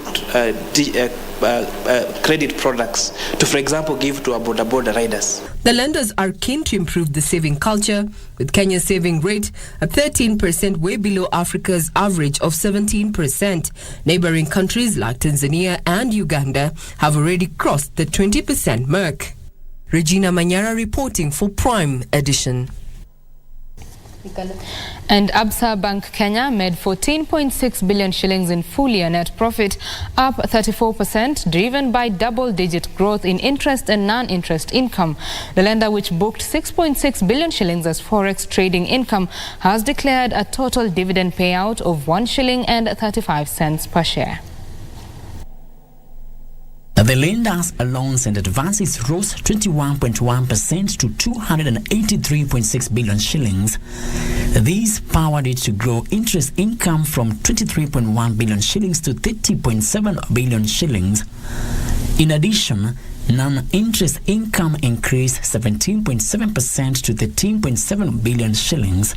credit products to, for example, give to our border riders. The lenders are keen to improve the saving culture, with Kenya's saving rate at 13%, way below Africa's average of 17%. Neighboring countries like Tanzania and Uganda have already crossed the 20% mark. Regina Manyara reporting for Prime Edition. And Absa Bank Kenya made 14.6 billion shillings in full year net profit, up 34%, driven by double-digit growth in interest and non-interest income. The lender, which booked 6.6 billion shillings as forex trading income, has declared a total dividend payout of 1 shilling and 35 cents per share. The lender's loans and advances rose 21.1% to 283.6 billion shillings. This powered it to grow interest income from 23.1 billion shillings to 30.7 billion shillings. In addition, non-interest income increased 17.7% to 13.7 billion shillings.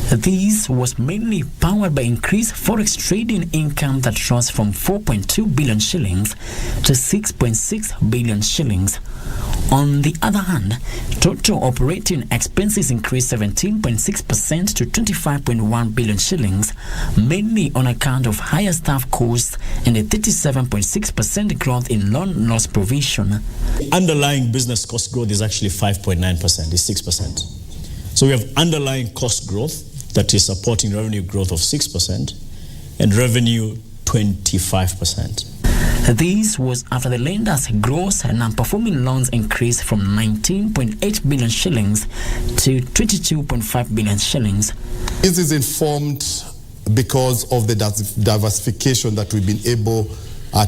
This was mainly powered by increased forex trading income that rose from 4.2 billion shillings to 6.6 billion shillings. On the other hand, total operating expenses increased 17.6% to 25.1 billion shillings, mainly on account of higher staff costs and a 37.6% growth in loan loss provision. Underlying business cost growth is actually 5.9%, is 6%. So we have underlying cost growth that is supporting revenue growth of 6% and revenue 25%. This was after the lender's gross non-performing loans increased from 19.8 billion shillings to 22.5 billion shillings. This is informed because of the diversification that we've been able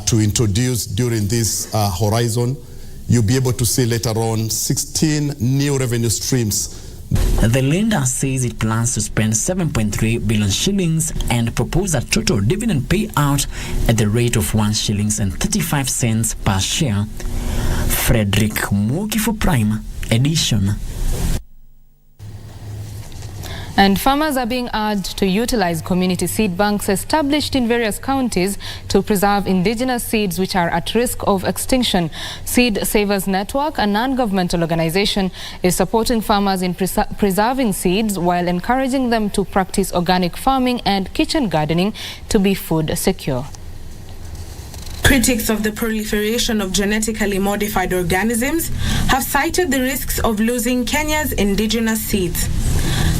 to introduce during this horizon. You'll be able to see later on 16 new revenue streams. The lender says it plans to spend 7.3 billion shillings and propose a total dividend payout at the rate of 1 shillings and 35 cents per share. Frederick Muki for Prime Edition. And farmers are being urged to utilize community seed banks established in various counties to preserve indigenous seeds which are at risk of extinction. Seed Savers Network, a non-governmental organization, is supporting farmers in preserving seeds while encouraging them to practice organic farming and kitchen gardening to be food secure. Critics of the proliferation of genetically modified organisms have cited the risks of losing Kenya's indigenous seeds.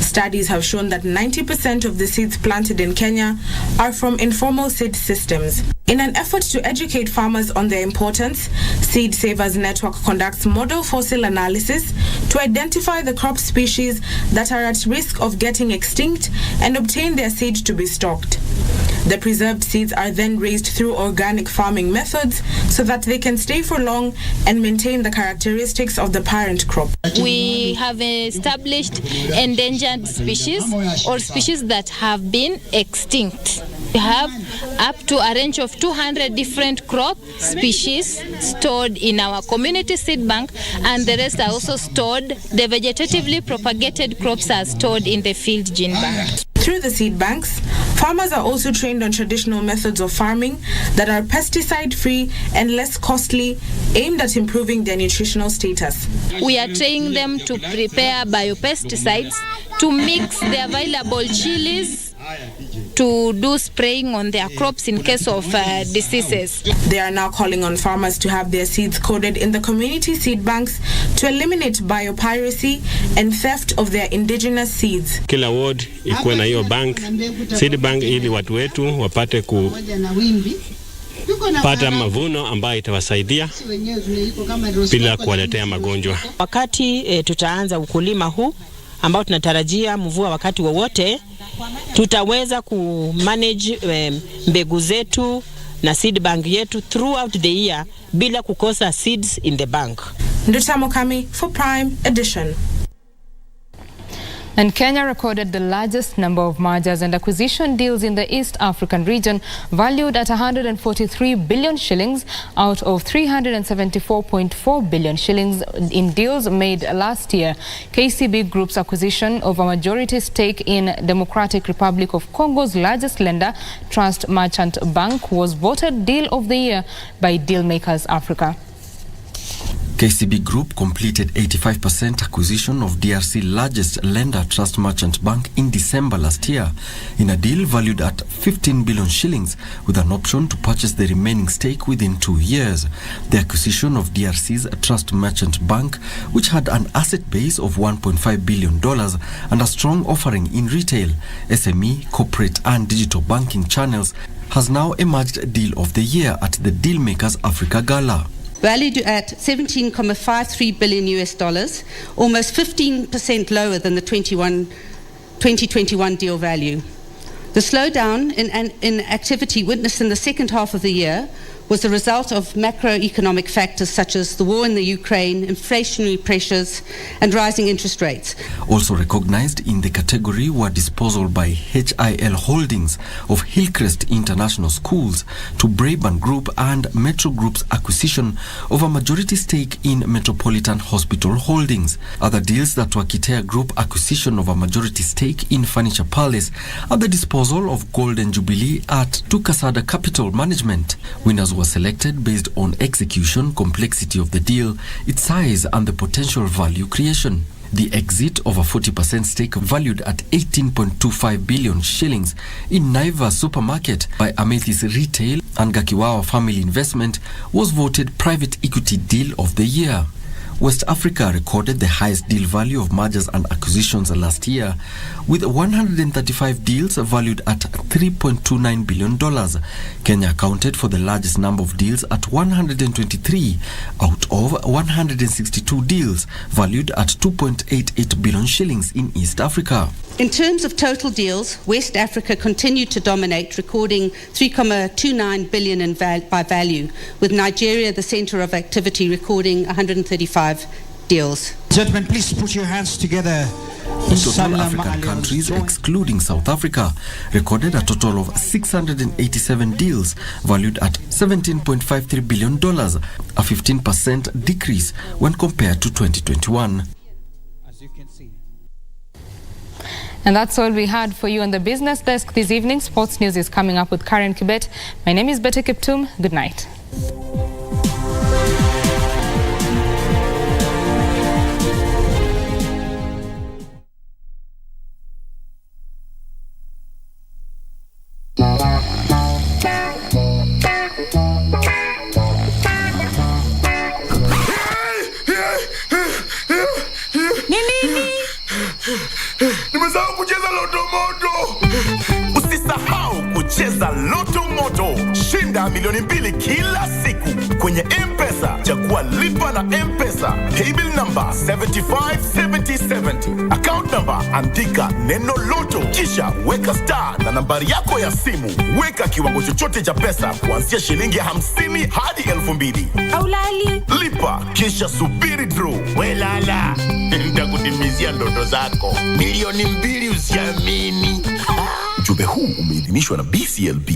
Studies have shown that 90% of the seeds planted in Kenya are from informal seed systems. In an effort to educate farmers on their importance, Seed Savers Network conducts model fossil analysis to identify the crop species that are at risk of getting extinct and obtain their seed to be stocked. The preserved seeds are then raised through organic farming methods so that they can stay for long and maintain the characteristics of the parent crop. We have established endangered species or species that have been extinct. We have up to a range of 200 different crop species stored in our community seed bank, and the rest are also stored. The vegetatively propagated crops are stored in the field gene bank. Through the seed banks, farmers are also trained on traditional methods of farming that are pesticide-free and less costly, aimed at improving their nutritional status. We are training them to prepare biopesticides, to mix the available chilies, to do spraying on their crops in case of diseases. They are now calling on farmers to have their seeds coded in the community seed banks to eliminate biopiracy and theft of their indigenous seeds. Kila ward ikuwe na hiyo bank, seed bank, ili watu wetu wapate kupata mavuno ambayo itawasaidia bila kuwaletea magonjwa. Wakati tutaanza ukulima huu ambao tunatarajia mvua wakati wowote, tutaweza kumanage mbegu zetu na seed bank yetu throughout the year bila kukosa seeds in the bank. Ndutamo Kami for Prime Edition. And Kenya recorded the largest number of mergers and acquisition deals in the East African region, valued at 143 billion shillings out of 374.4 billion shillings in deals made last year. KCB Group's acquisition of a majority stake in Democratic Republic of Congo's largest lender, Trust Merchant Bank, was voted Deal of the Year by Dealmakers Africa. KCB Group completed 85% acquisition of DRC's largest lender, Trust Merchant Bank, in December last year, in a deal valued at 15 billion shillings, with an option to purchase the remaining stake within 2 years. The acquisition of DRC's Trust Merchant Bank, which had an asset base of $1.5 billion and a strong offering in retail, SME, corporate and digital banking channels, has now emerged Deal of the Year at the Dealmakers Africa Gala. Valued at $17.53 billion US, almost 15% lower than the 2021 deal value. The slowdown in activity witnessed in the second half of the year was the result of macroeconomic factors such as the war in the Ukraine, inflationary pressures, and rising interest rates. Also recognized in the category were disposal by HIL Holdings of Hillcrest International Schools to Braeburn Group and Metro Group's acquisition of a majority stake in Metropolitan Hospital Holdings. Other deals that were Kitea Group acquisition of a majority stake in Furniture Palace and the disposal of Golden Jubilee at Tukasada Capital Management. Winners were selected based on execution, complexity of the deal, its size and the potential value creation. The exit of a 40% stake valued at 18.25 billion shillings in Naivas Supermarket by Amethyst Retail and Gakiwawa Family Investment was voted Private Equity Deal of the Year. West Africa recorded the highest deal value of mergers and acquisitions last year, with 135 deals valued at $3.29 billion. Kenya accounted for the largest number of deals at 123 out of 162 deals valued at 2.88 billion shillings in East Africa. In terms of total deals, West Africa continued to dominate, recording 3.29 billion by value, with Nigeria the centre of activity, recording 135 deals. Gentlemen, please put your hands together. Total African countries, excluding South Africa, recorded a total of 687 deals valued at $17.53 billion, a 15% decrease when compared to 2021. And that's all we had for you on the business desk this evening. Sports news is coming up with Karen Kibet. My name is Betty Kiptum. Good night. Nimesahau kucheza Loto Moto. Usisahau kucheza Loto Moto. Shinda milioni 2 kila siku kwenye M-Pesa. Chagua lipa na M-Pesa. Paybill number 757070. Account number andika neno Loto. Kisha weka star na nambari yako ya simu. Weka kiwango chochote cha pesa kuanzia shilingi 50 hadi 2,000. Aulali. Lipa kisha subiri draw. Welala. Nitakutimizia ndoto zako. Milioni 2 usiamini. Ujumbe huu umeidhinishwa na BCLB.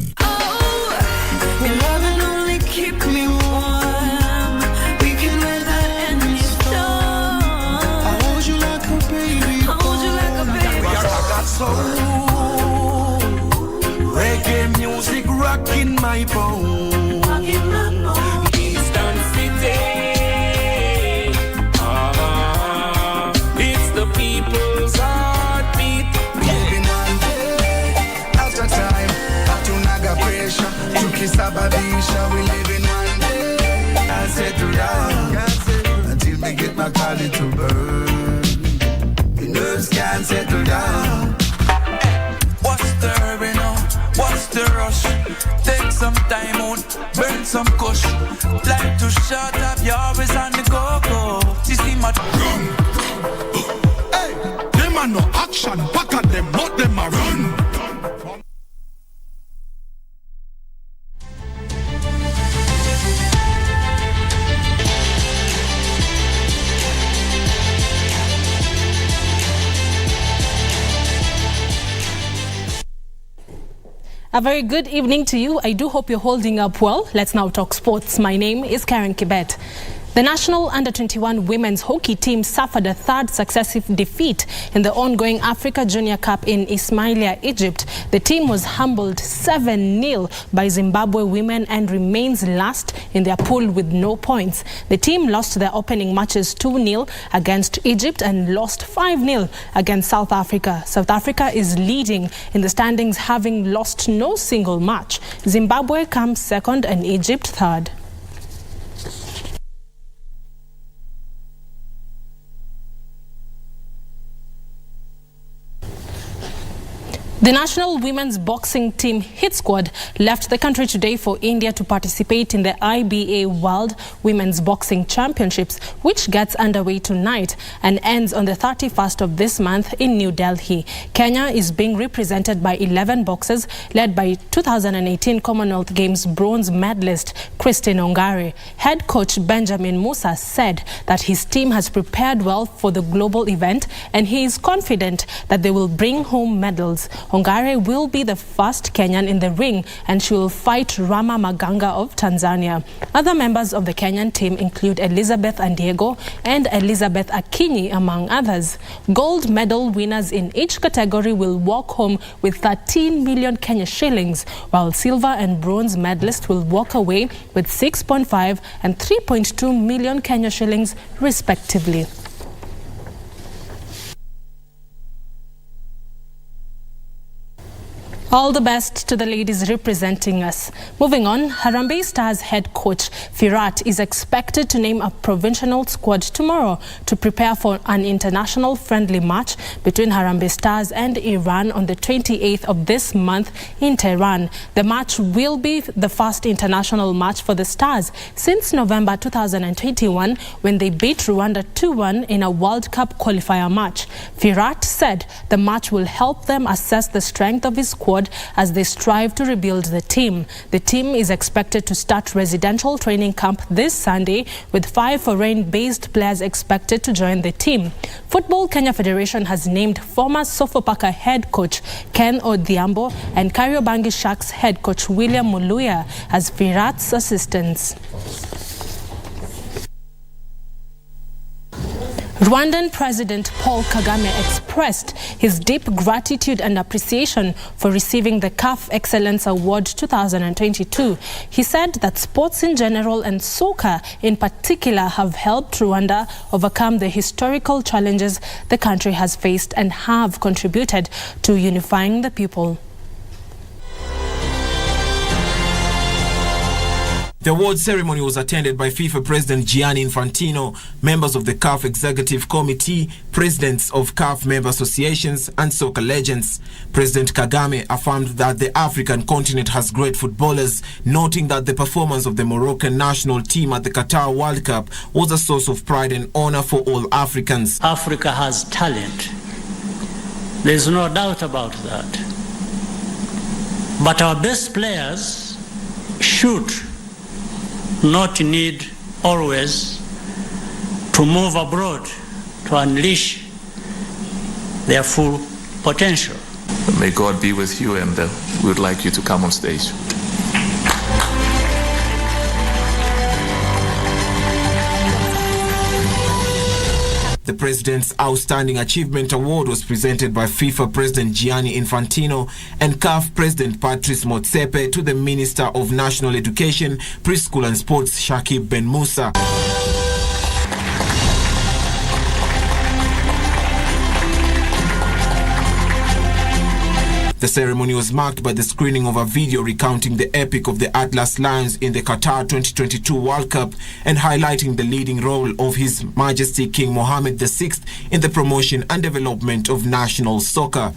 Reggae music rocking my bones. Eastern City. It's the people's heartbeat. Living one day at a time. Hatunaga pressure. Tukisababisha we living one day. I settle down until me get my collie to burn. The nerves can't settle down. What's the hurry now? What's the rush? Take some time out, burn some kush. Like to shut up, you're always on the go-go. You see my run. Hey, them are no action, back at them, not them a run. A very good evening to you. I do hope you're holding up well. Let's now talk sports. My name is Karen Kibet. The national under-21 women's hockey team suffered a third successive defeat in the ongoing Africa Junior Cup in Ismailia, Egypt. The team was humbled 7-0 by Zimbabwe women and remains last in their pool with no points. The team lost their opening matches 2-0 against Egypt and lost 5-0 against South Africa. South Africa is leading in the standings, having lost no single match. Zimbabwe comes second and Egypt third. The national women's boxing team hit squad left the country today for India to participate in the IBA World Women's Boxing Championships, which gets underway tonight and ends on the 31st of this month in New Delhi. Kenya is being represented by 11 boxers led by 2018 Commonwealth Games bronze medalist Christine Ongare. Head coach Benjamin Musa said that his team has prepared well for the global event and he is confident that they will bring home medals. Ongare will be the first Kenyan in the ring and she will fight Rama Maganga of Tanzania. Other members of the Kenyan team include Elizabeth Andiego and Elizabeth Akinyi, among others. Gold medal winners in each category will walk home with 13 million Kenya shillings, while silver and bronze medalists will walk away with 6.5 and 3.2 million Kenya shillings, respectively. All the best to the ladies representing us. Moving on, Harambee Stars head coach Firat is expected to name a provincial squad tomorrow to prepare for an international friendly match between Harambee Stars and Iran on the 28th of this month in Tehran. The match will be the first international match for the Stars since November 2021 when they beat Rwanda 2-1 in a World Cup qualifier match. Firat said the match will help them assess the strength of his squad as they strive to rebuild the team. The team is expected to start residential training camp this Sunday with 5 foreign-based players expected to join the team. Football Kenya Federation has named former Sofapaka head coach Ken Odhiambo and Kariobangi Sharks head coach William Muluya as Firat's assistants. Rwandan President Paul Kagame expressed his deep gratitude and appreciation for receiving the CAF Excellence Award 2022. He said that sports in general and soccer in particular have helped Rwanda overcome the historical challenges the country has faced and have contributed to unifying the people. The award ceremony was attended by FIFA President Gianni Infantino, members of the CAF Executive Committee, presidents of CAF member associations, and soccer legends. President Kagame affirmed that the African continent has great footballers, noting that the performance of the Moroccan national team at the Qatar World Cup was a source of pride and honor for all Africans. Africa has talent. There's no doubt about that. But our best players should not need always to move abroad to unleash their full potential. May God be with you, and we would like you to come on stage. The President's Outstanding Achievement Award was presented by FIFA President Gianni Infantino and CAF President Patrice Motsepe to the Minister of National Education, Preschool and Sports, Shakib Ben Musa. The ceremony was marked by the screening of a video recounting the epic of the Atlas Lions in the Qatar 2022 World Cup and highlighting the leading role of His Majesty King Mohammed VI in the promotion and development of national soccer.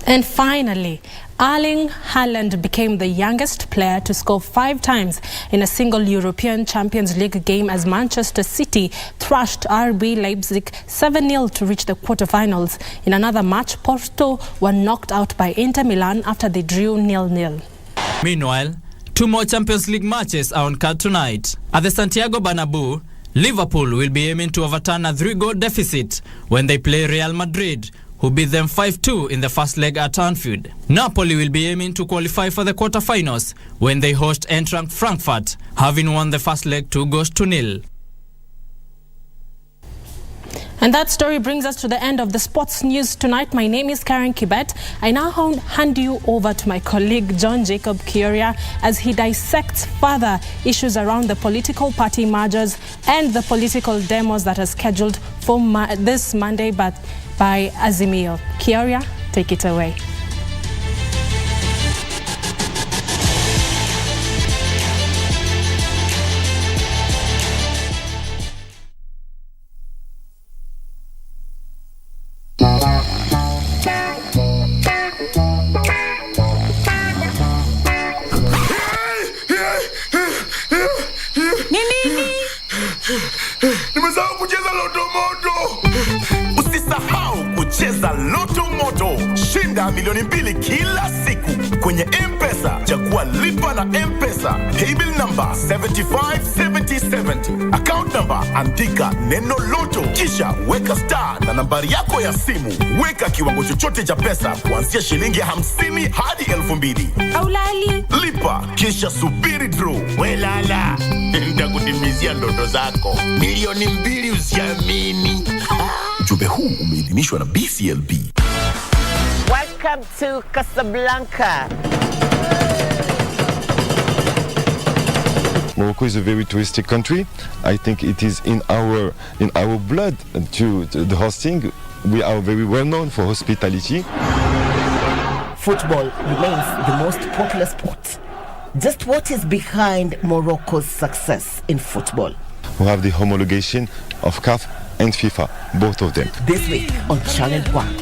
And finally, Erling Haaland became the youngest player to score 5 times in a single European Champions League game as Manchester City thrashed RB Leipzig 7-0 to reach the quarterfinals. In another match, Porto were knocked out by Inter Milan after they drew 0-0. Meanwhile, 2 more Champions League matches are on card tonight. At the Santiago Bernabeu, Liverpool will be aiming to overturn a 3-goal deficit when they play Real Madrid, who beat them 5-2 in the first leg at Anfield. Napoli will be aiming to qualify for the quarterfinals when they host Eintracht Frankfurt, having won the first leg 2-0. And that story brings us to the end of the sports news tonight. My name is Karen Kibet. I now hand you over to my colleague John Jacob Kioria as he dissects further issues around the political party mergers and the political demos that are scheduled for this Monday by Azimio. Kioria, take it away. Nimesahau kucheza Loto Moto. Usisahau kucheza Loto Moto. Shinda milioni 2 kila siku kwenye M-Pesa. Chagua lipa na M-Pesa. Paybill number 757070. Account number andika neno Loto. Kisha weka star na nambari yako ya simu. Weka kiwango chochote cha pesa kuanzia shilingi 50 hadi 2000. Aulali. Lipa kisha subiri draw. Welala. Nitakutimizia ndoto zako. Milioni 2 usiamini. Ujumbe huu umeidhinishwa na BCLB. Welcome to Casablanca. Morocco is a very touristic country. I think it is in our blood to the hosting. We are very well known for hospitality. Football remains the most popular sport. Just what is behind Morocco's success in football? We have the homologation of CAF and FIFA, both of them. This week on Channel 1.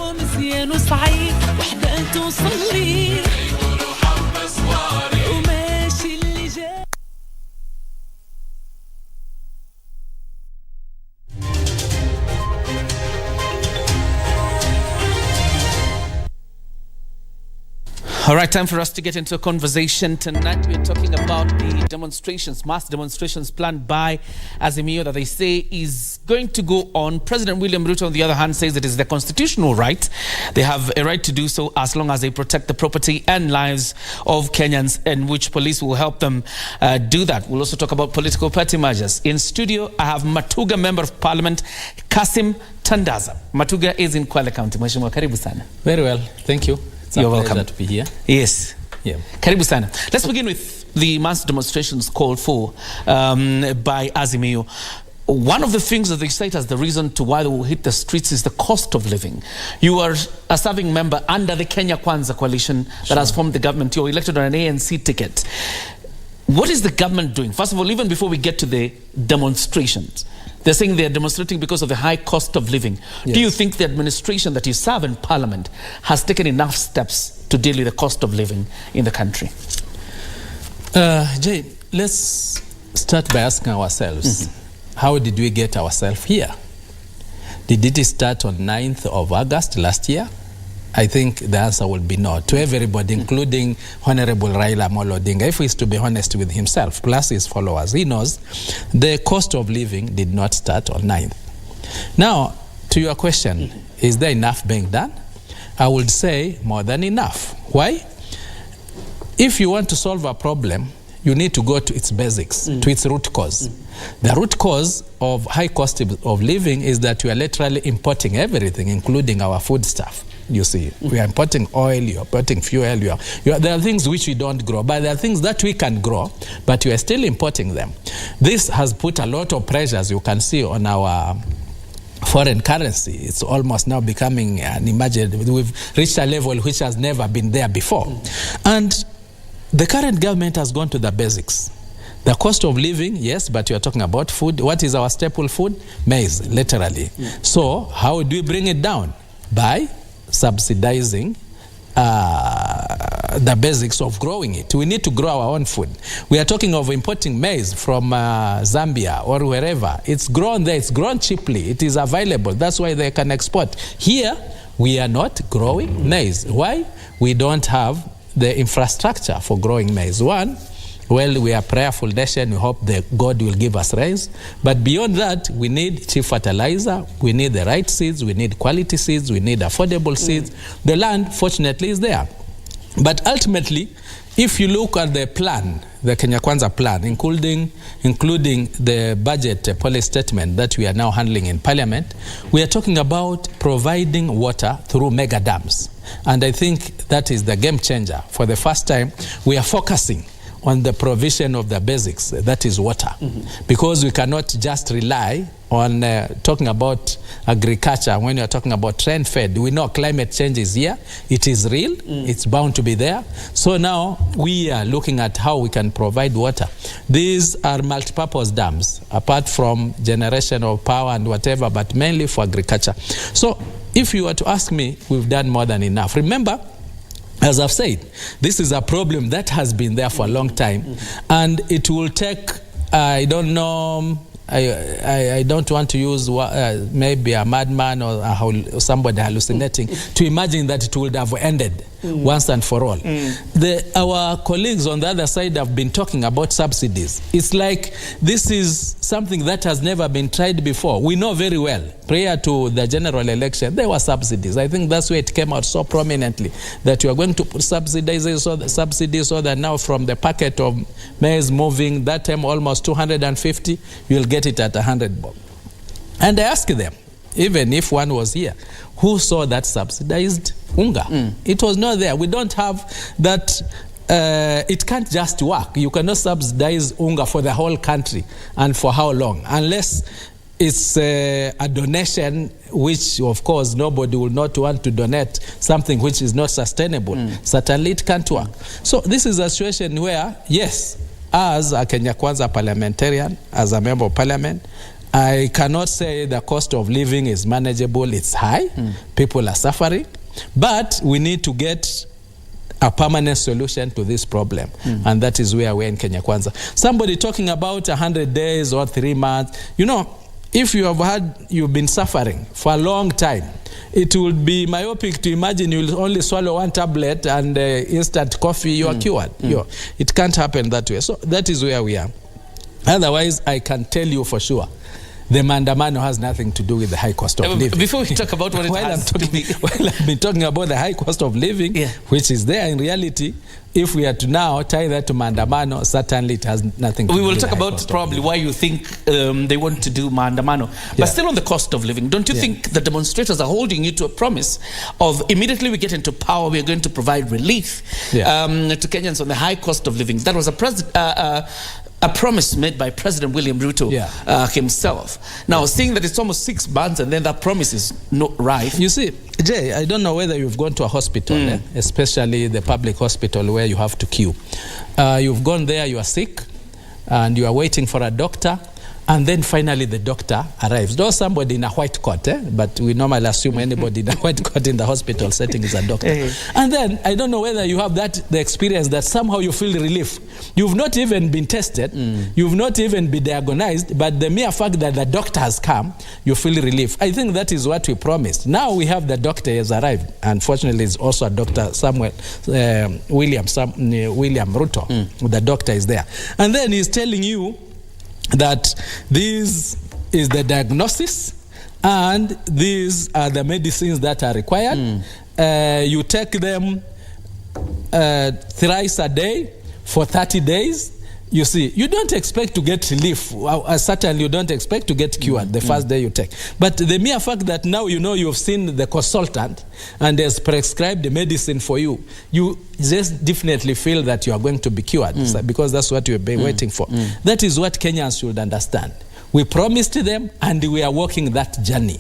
All right, time for us to get into a conversation. Tonight we're talking about the demonstrations, mass demonstrations planned by Azimio that they say is going to go on. President William Ruto, on the other hand, says it is their constitutional right. They have a right to do so as long as they protect the property and lives of Kenyans, and which police will help them do that. We'll also talk about political party mergers. In studio, I have Matuga Member of Parliament, Kasim Tandaza. Matuga is in Kwale County. Mheshimiwa, karibu sana. Very well, thank you. You're welcome to be here. Yes. Yeah. Karibu sana. Let's begin with the mass demonstrations called for by Azimio. One of the things that they cite as the reason to why they will hit the streets is the cost of living. You are a serving member under the Kenya Kwanza coalition that has formed the government. You're elected on an ANC ticket. What is the government doing? First of all, even before we get to the demonstrations, they're saying they're demonstrating because of the high cost of living. Yes. Do you think the administration that you serve in Parliament has taken enough steps to deal with the cost of living in the country? Jay, let's start by asking ourselves, how did we get ourselves here? Did it start on 9th of August last year? I think the answer will be no to everybody, including Honorable Raila Amolo Odinga, if he's to be honest with himself, plus his followers. He knows the cost of living did not start on 9th. Now, to your question, is there enough being done? I would say more than enough. Why? If you want to solve a problem, you need to go to its basics, to its root cause. The root cause of high cost of living is that we are literally importing everything, including our food stuff. You see, we are importing oil, you're importing fuel, there are things which we don't grow, but there are things that we can grow, but we are still importing them. This has put a lot of pressures, you can see, on our foreign currency. It's almost now becoming unimaginable. We've reached a level which has never been there before. And the current government has gone to the basics. The cost of living, yes, but you are talking about food. What is our staple food? Maize, literally. So how do we bring it down? By subsidizing the basics of growing it. We need to grow our own food. We are talking of importing maize from Zambia or wherever. It's grown there, it's grown cheaply, it is available. That's why they can export. Here, we are not growing maize. Why? We don't have the infrastructure for growing maize. One, well, we are a prayerful nation. We hope that God will give us rains. But beyond that, we need cheap fertilizer. We need the right seeds. We need quality seeds. We need affordable seeds. The land, fortunately, is there. But ultimately, if you look at the plan, the Kenya Kwanza plan, including the budget policy statement that we are now handling in Parliament, we are talking about providing water through mega dams. And I think that is the game changer. For the first time, we are focusing on the provision of the basics, that is water. Because we cannot just rely on talking about agriculture when you're talking about trend fed. We know climate change is here, it is real, it's bound to be there. So now we are looking at how we can provide water. These are multipurpose dams, apart from generation of power and whatever, but mainly for agriculture. So if you were to ask me, we've done more than enough. Remember, as I've said, this is a problem that has been there for a long time, and it will take, I don't know, I don't want to use maybe a madman or somebody hallucinating to imagine that it would have ended once and for all. Our colleagues on the other side have been talking about subsidies. It's like this is something that has never been tried before. We know very well, prior to the general election, there were subsidies. I think that's where it came out so prominently, that you are going to put subsidies so that now from the packet of maize moving, that time almost 250, you'll get it at 100 bob. And I asked them, even if one was here, who saw that subsidized unga? It was not there. We don't have that it can't just work. You cannot subsidize unga for the whole country and for how long, unless it's a donation, which of course nobody will not want to donate something which is not sustainable. Certainly it can't work. So this is a situation where, yes, as a Kenya Kwanza parliamentarian, as a member of parliament, I cannot say the cost of living is manageable. It's high. People are suffering. But we need to get a permanent solution to this problem. And that is where we're in Kenya Kwanza. Somebody talking about 100 days or 3 months. You know, if you've been suffering for a long time, it would be myopic to imagine you'll only swallow 1 tablet and instant coffee, you are cured. It can't happen that way. So that is where we are. Otherwise, I can tell you for sure, the maandamano has nothing to do with the high cost of living. Before we talk about what it has to be... While I've been talking about the high cost of living, which is there in reality, if we are to now tie that to maandamano, certainly it has nothing to do with the high cost of living. We will talk about probably why you think they want to do maandamano. But still on the cost of living, don't you think the demonstrators are holding you to a promise of immediately we get into power, we are going to provide relief to Kenyans on the high cost of living? That was a promise made by President William Ruto himself. Now, seeing that it's almost 6 months and then that promise is not right. You see, Jay, I don't know whether you've gone to a hospital, especially the public hospital where you have to queue. You've gone there, you are sick, and you are waiting for a doctor, and then finally the doctor arrives. Though somebody in a white coat, but we normally assume anybody in a white coat in the hospital setting is a doctor. And then, I don't know whether you have the experience that somehow you feel relief. You've not even been tested, you've not even been diagnosed, but the mere fact that the doctor has come, you feel relief. I think that is what we promised. Now we have the doctor has arrived. Unfortunately, it's also a doctor, William Ruto. The doctor is there. And then he's telling you that this is the diagnosis and these are the medicines that are required. You take them thrice a day for 30 days. You see, you don't expect to get relief. Certainly you don't expect to get cured the first day you take. But the mere fact that now you know you've seen the consultant and has prescribed the medicine for you, you just definitely feel that you are going to be cured because that's what you've been waiting for. That is what Kenyans should understand. We promised them and we are walking that journey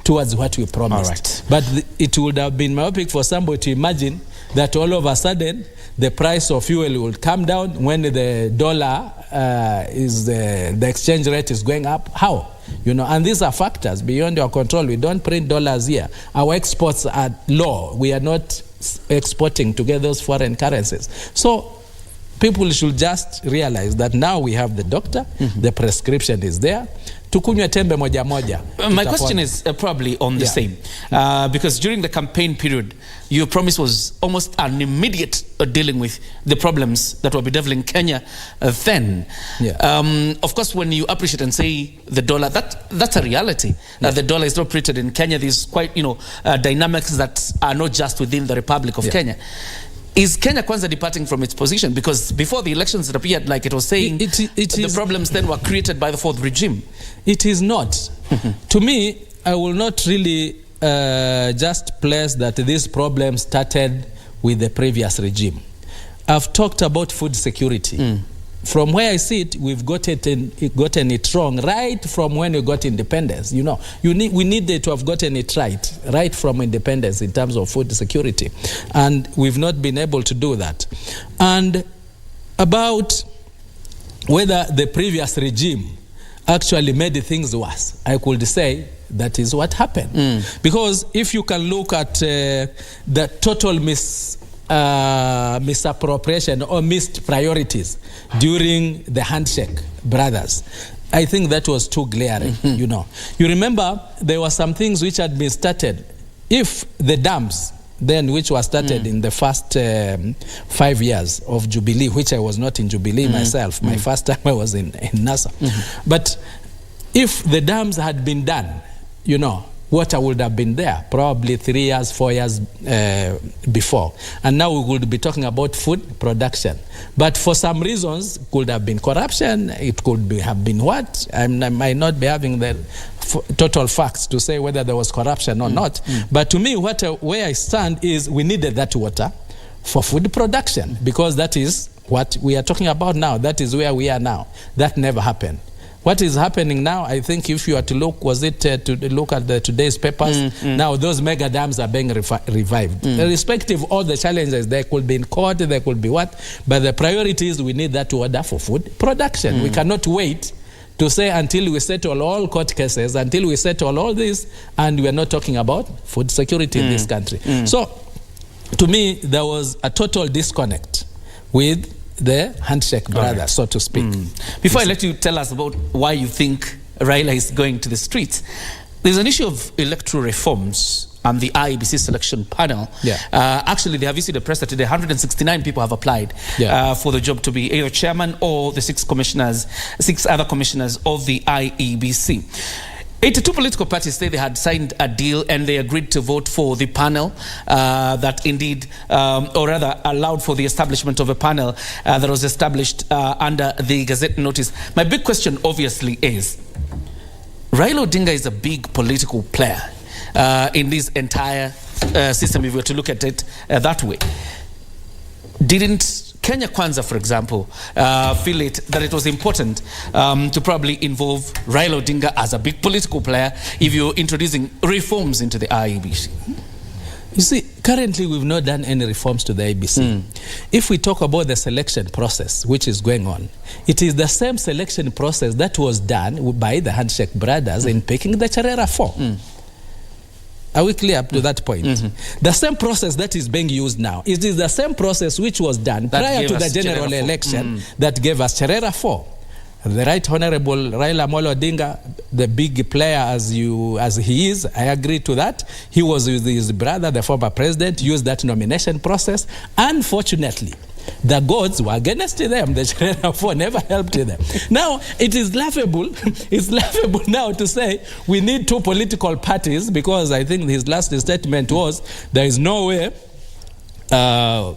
towards what we promised. But it would have been myopic for somebody to imagine that all of a sudden the price of fuel will come down when the dollar the exchange rate is going up. How? You know, and these are factors beyond your control. We don't print dollars here. Our exports are low. We are not exporting to get those foreign currencies. So people should just realize that now we have the doctor, the prescription is there. Tukunywe tembe moja moja. My question is probably on the same. Because during the campaign period, your promise was almost an immediate dealing with the problems that were bedeviling Kenya then. Of course, when you appreciate and say the dollar, that's a reality. The dollar is not printed in Kenya. There's quite, dynamics that are not just within the Republic of Kenya. Is Kenya Kwanza departing from its position? Because before the elections, it appeared like it was saying the problems then were created by the fourth regime. It is not. To me, I will not really just place that this problem started with the previous regime. I've talked about food security. From where I see it, we've gotten it wrong right from when we got independence. You know, we needed to have gotten it right from independence in terms of food security. And we've not been able to do that. And about whether the previous regime actually made things worse, I could say that is what happened. Because if you can look at the total misappropriation or missed priorities during the handshake brothers, I think that was too glaring. You remember there were some things which had been started. If the dams then which was started in the first 5 years of Jubilee, which I was not in Jubilee myself, my first time I was in NASA. But if the dams had been done, water would have been there probably 3 years, 4 years before. And now we would be talking about food production. But for some reasons, could have been corruption, it could have been what? I might not be having the total facts to say whether there was corruption or not. But to me, where I stand is we needed that water for food production, because that is what we are talking about now. That is where we are now. That never happened. What is happening now, I think if you are to look, to look at today's papers, now those mega dams are being revived. Irrespective of all the challenges, they could be in court, they could be what, but the priority is we need that order for food production. We cannot wait to say until we settle all court cases, until we settle all this, and we are not talking about food security in this country. So, to me, there was a total disconnect with the handshake brothers, so to speak. Before I let you tell us about why you think Raila is going to the streets, there's an issue of electoral reforms and the IEBC selection panel. Actually, they have issued a press that today 169 people have applied for the job to be either chairman or the six other commissioners of the IEBC. 82 political parties say they had signed a deal and they agreed to vote for the panel that indeed, or rather allowed for the establishment of a panel that was established under the Gazette notice. My big question obviously is, Raila Odinga is a big political player in this entire system, if we were to look at it that way. Didn't Kenya Kwanza, for example, feel that it was important to probably involve Raila Odinga as a big political player if you're introducing reforms into the IEBC? You see, currently we've not done any reforms to the IEBC. If we talk about the selection process, which is going on, it is the same selection process that was done by the handshake brothers in picking the Cherera 4. Are we clear up to that point? The same process that is being used now, it is the same process which was done prior to the general election that gave us Cherera 4. The Right Honorable Raila Amolo Odinga, the big player as he is, I agree to that. He was with his brother, the former president, used that nomination process. Unfortunately, the gods were against them. The Cherera 4 never helped them. Now, it is laughable. It's laughable now to say we need two political parties, because I think his last statement was there is no way the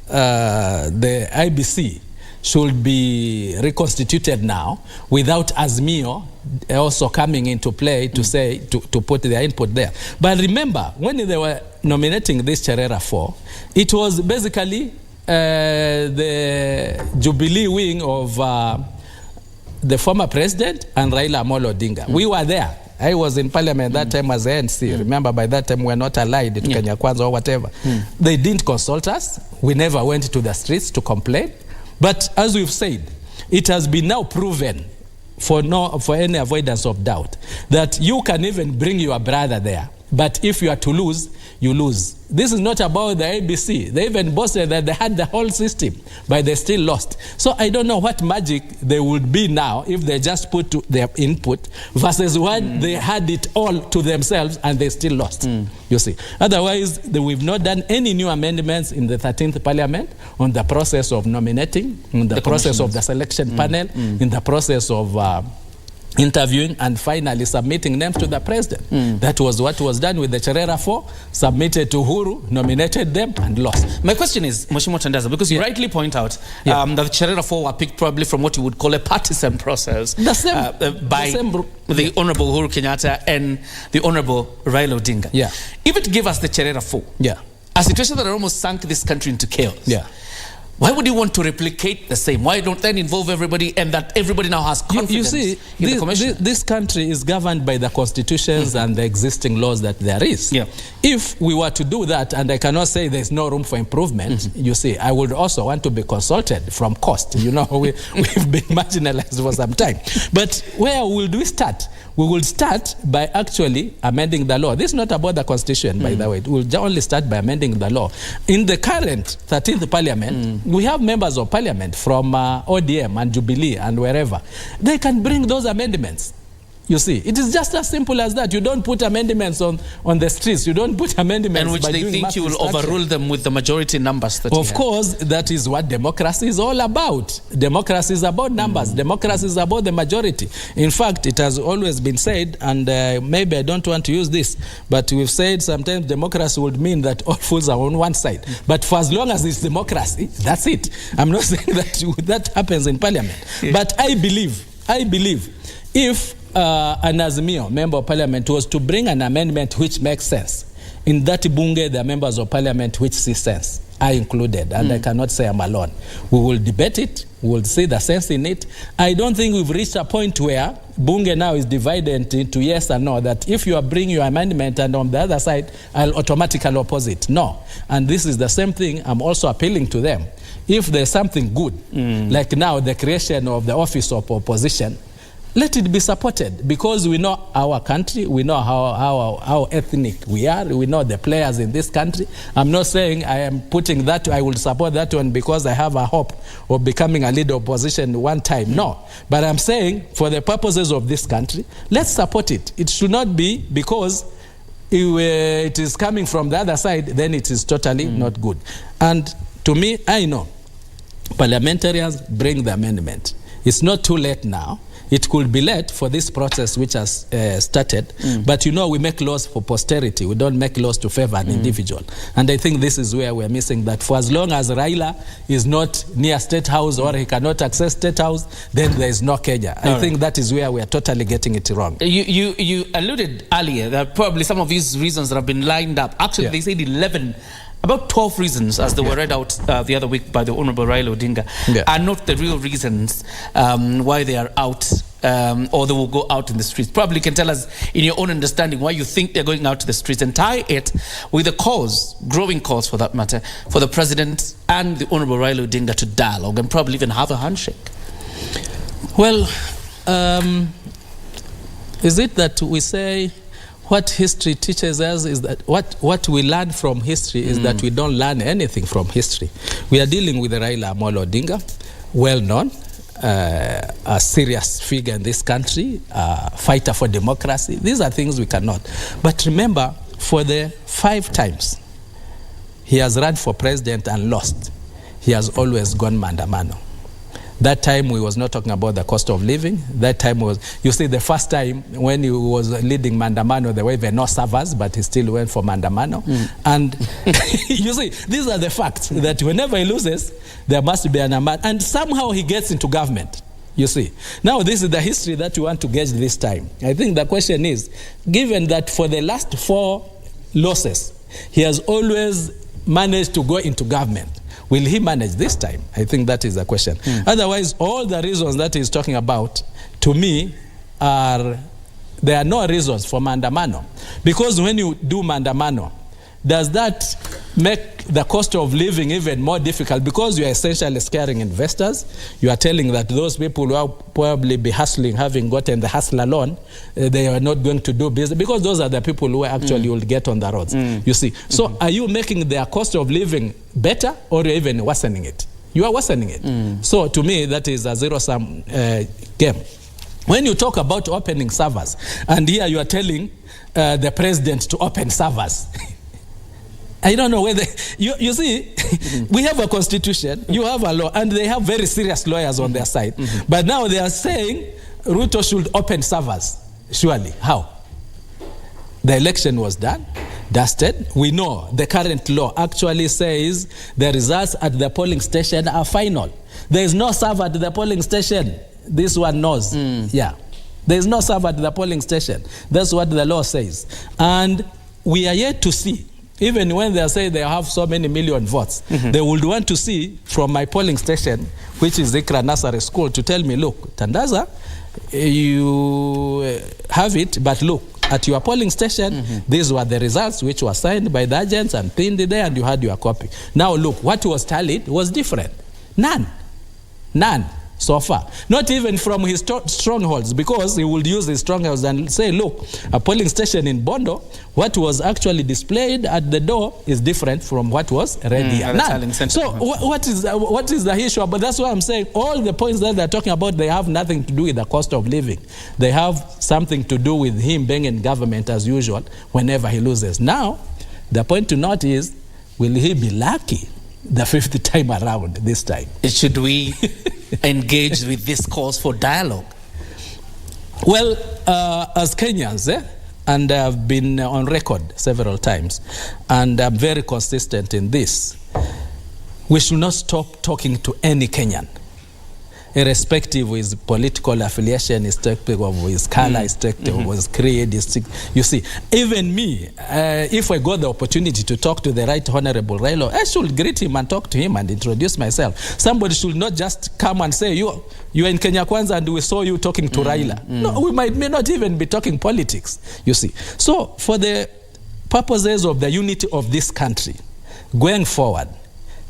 IBC should be reconstituted now without Azimio also coming into play to say, to put their input there. But remember, when they were nominating this Cherera 4, it was basically the Jubilee wing of the former president and Raila Amolo Odinga. We were there. I was in parliament that time as ANC. Remember, by that time we were not allied to Kenya Kwanza or whatever. They didn't consult us. We never went to the streets to complain. But as we've said, it has been now proven, for any avoidance of doubt, that you can even bring your brother there. But if you are to lose, you lose. This is not about the ABC. They even boasted that they had the whole system, but they still lost. So I don't know what magic there would be now if they just put their input versus when they had it all to themselves and they still lost. You see. Otherwise, we've not done any new amendments in the 13th Parliament on the process of nominating, on the process of the selection panel, in the process of interviewing and finally submitting names to the president. That was what was done with the Cherera 4, submitted to Uhuru, nominated them and lost. My question is, Mheshimiwa Tandaza, because you rightly point out that the Cherera 4 were picked probably from what you would call a partisan process by the Honorable Uhuru Kenyatta and the Honorable Raila Odinga. If it gave us the Cherera 4, a situation that almost sank this country into chaos, why would you want to replicate the same? Why don't then involve everybody and that everybody now has confidence in the commission? This country is governed by the constitutions and the existing laws that there is. If we were to do that, and I cannot say there's no room for improvement, you see, I would also want to be consulted from cost. You know, we've been marginalized for some time. But where will we start? We will start by actually amending the law. This is not about the constitution, by the way. We'll only start by amending the law. In the current 13th Parliament, we have members of Parliament from ODM and Jubilee and wherever. They can bring those amendments. You see, it is just as simple as that. You don't put amendments on the streets. You don't put amendments and which by they doing think you will overrule them with the majority numbers that Of course, that is what democracy is all about. Democracy is about numbers. Democracy is about the majority. In fact, it has always been said, and maybe I don't want to use this, but we've said sometimes democracy would mean that all fools are on one side. But for as long as it's democracy, that's it. I'm not saying that happens in Parliament. But I believe, if an Azimio, member of Parliament, was to bring an amendment which makes sense, in that bunge, there are members of Parliament which see sense. I included, and I cannot say I'm alone. We will debate it. We will see the sense in it. I don't think we've reached a point where Bunge now is divided into yes and no, that if you are bringing your amendment and on the other side, I'll automatically oppose it. No. And this is the same thing. I'm also appealing to them. If there's something good, like now the creation of the office of opposition, let it be supported, because we know our country, we know how ethnic we are, we know the players in this country. I'm not saying I am putting that, I will support that one because I have a hope of becoming a leader of opposition one time. No. But I'm saying for the purposes of this country, let's support it. It should not be because it is coming from the other side, then it is totally not good. And to me, I know parliamentarians bring the amendment. It's not too late now. It could be late for this process which has started, but we make laws for posterity. We don't make laws to favor an individual. And I think this is where we're missing that. For as long as Raila is not near State House or he cannot access State House, then there is no Kenya. I think that is where we are totally getting it wrong. You alluded earlier that probably some of these reasons that have been lined up, actually they said about 12 reasons, as they were read out the other week by the Honorable Raila Odinga, are not the real reasons why they are out or they will go out in the streets. Probably can tell us in your own understanding why you think they're going out to the streets, and tie it with the cause, growing cause for that matter, for the President and the Honorable Raila Odinga to dialogue and probably even have a handshake. Well, is it that we say what history teaches us is that what we learn from history is that we don't learn anything from history. We are dealing with Raila Amolo Odinga, well known, a serious figure in this country, a fighter for democracy. These are things we cannot. But remember, for the 5 times he has run for president and lost, he has always gone mandamano. That time we was not talking about the cost of living. That time was, you see, the first time when he was leading Mandamano, there were no servers, but he still went for Mandamano. And you see, these are the facts, that whenever he loses, there must be an amount. And somehow he gets into government, you see. Now this is the history that we want to gauge this time. I think the question is, given that for the last 4 losses, he has always managed to go into government, will he manage this time? I think that is the question. Otherwise, all the reasons that he's talking about, to me, there are no reasons for mandamano. Because when you do mandamano, does that make the cost of living even more difficult? Because you are essentially scaring investors. You are telling that those people who will probably be hustling, having gotten the hustler loan, they are not going to do business, because those are the people who actually will get on the roads. You see. So are you making their cost of living better, or even worsening it? You are worsening it. So to me, that is a zero-sum game. When you talk about opening servers, and here you are telling the president to open servers, I don't know whether, you see, we have a constitution, you have a law, and they have very serious lawyers on their side. But now they are saying Ruto should open servers. Surely, how? The election was done, dusted. We know the current law actually says the results at the polling station are final. There is no server at the polling station. This one knows. Yeah. There is no server at the polling station. That's what the law says. And we are yet to see, even when they say they have so many million votes, they would want to see from my polling station, which is Ikra Nursery School, to tell me, look, Tandaza, you have it, but look, at your polling station, these were the results which were signed by the agents and pinned there, and you had your copy. Now look, what was tallied was different. None so far. Not even from his strongholds, because he would use his strongholds and say, look, a polling station in Bondo, what was actually displayed at the door is different from what was read here. None. So what is the issue? But that's why I'm saying all the points that they're talking about, they have nothing to do with the cost of living. They have something to do with him being in government as usual whenever he loses. Now, the point to note is, will he be lucky the 5th time around this time? Should we engage with this calls for dialogue? Well, as Kenyans, and I've been on record several times, and I'm very consistent in this, we should not stop talking to any Kenyan. irrespective of his political affiliation, irrespective of his color, irrespective of his creed. You see, even me, if I got the opportunity to talk to the Right Honorable Raila, I should greet him and talk to him and introduce myself. Somebody should not just come and say, you are in Kenya Kwanza and we saw you talking to Raila. No, we may not even be talking politics, you see. So for the purposes of the unity of this country, going forward,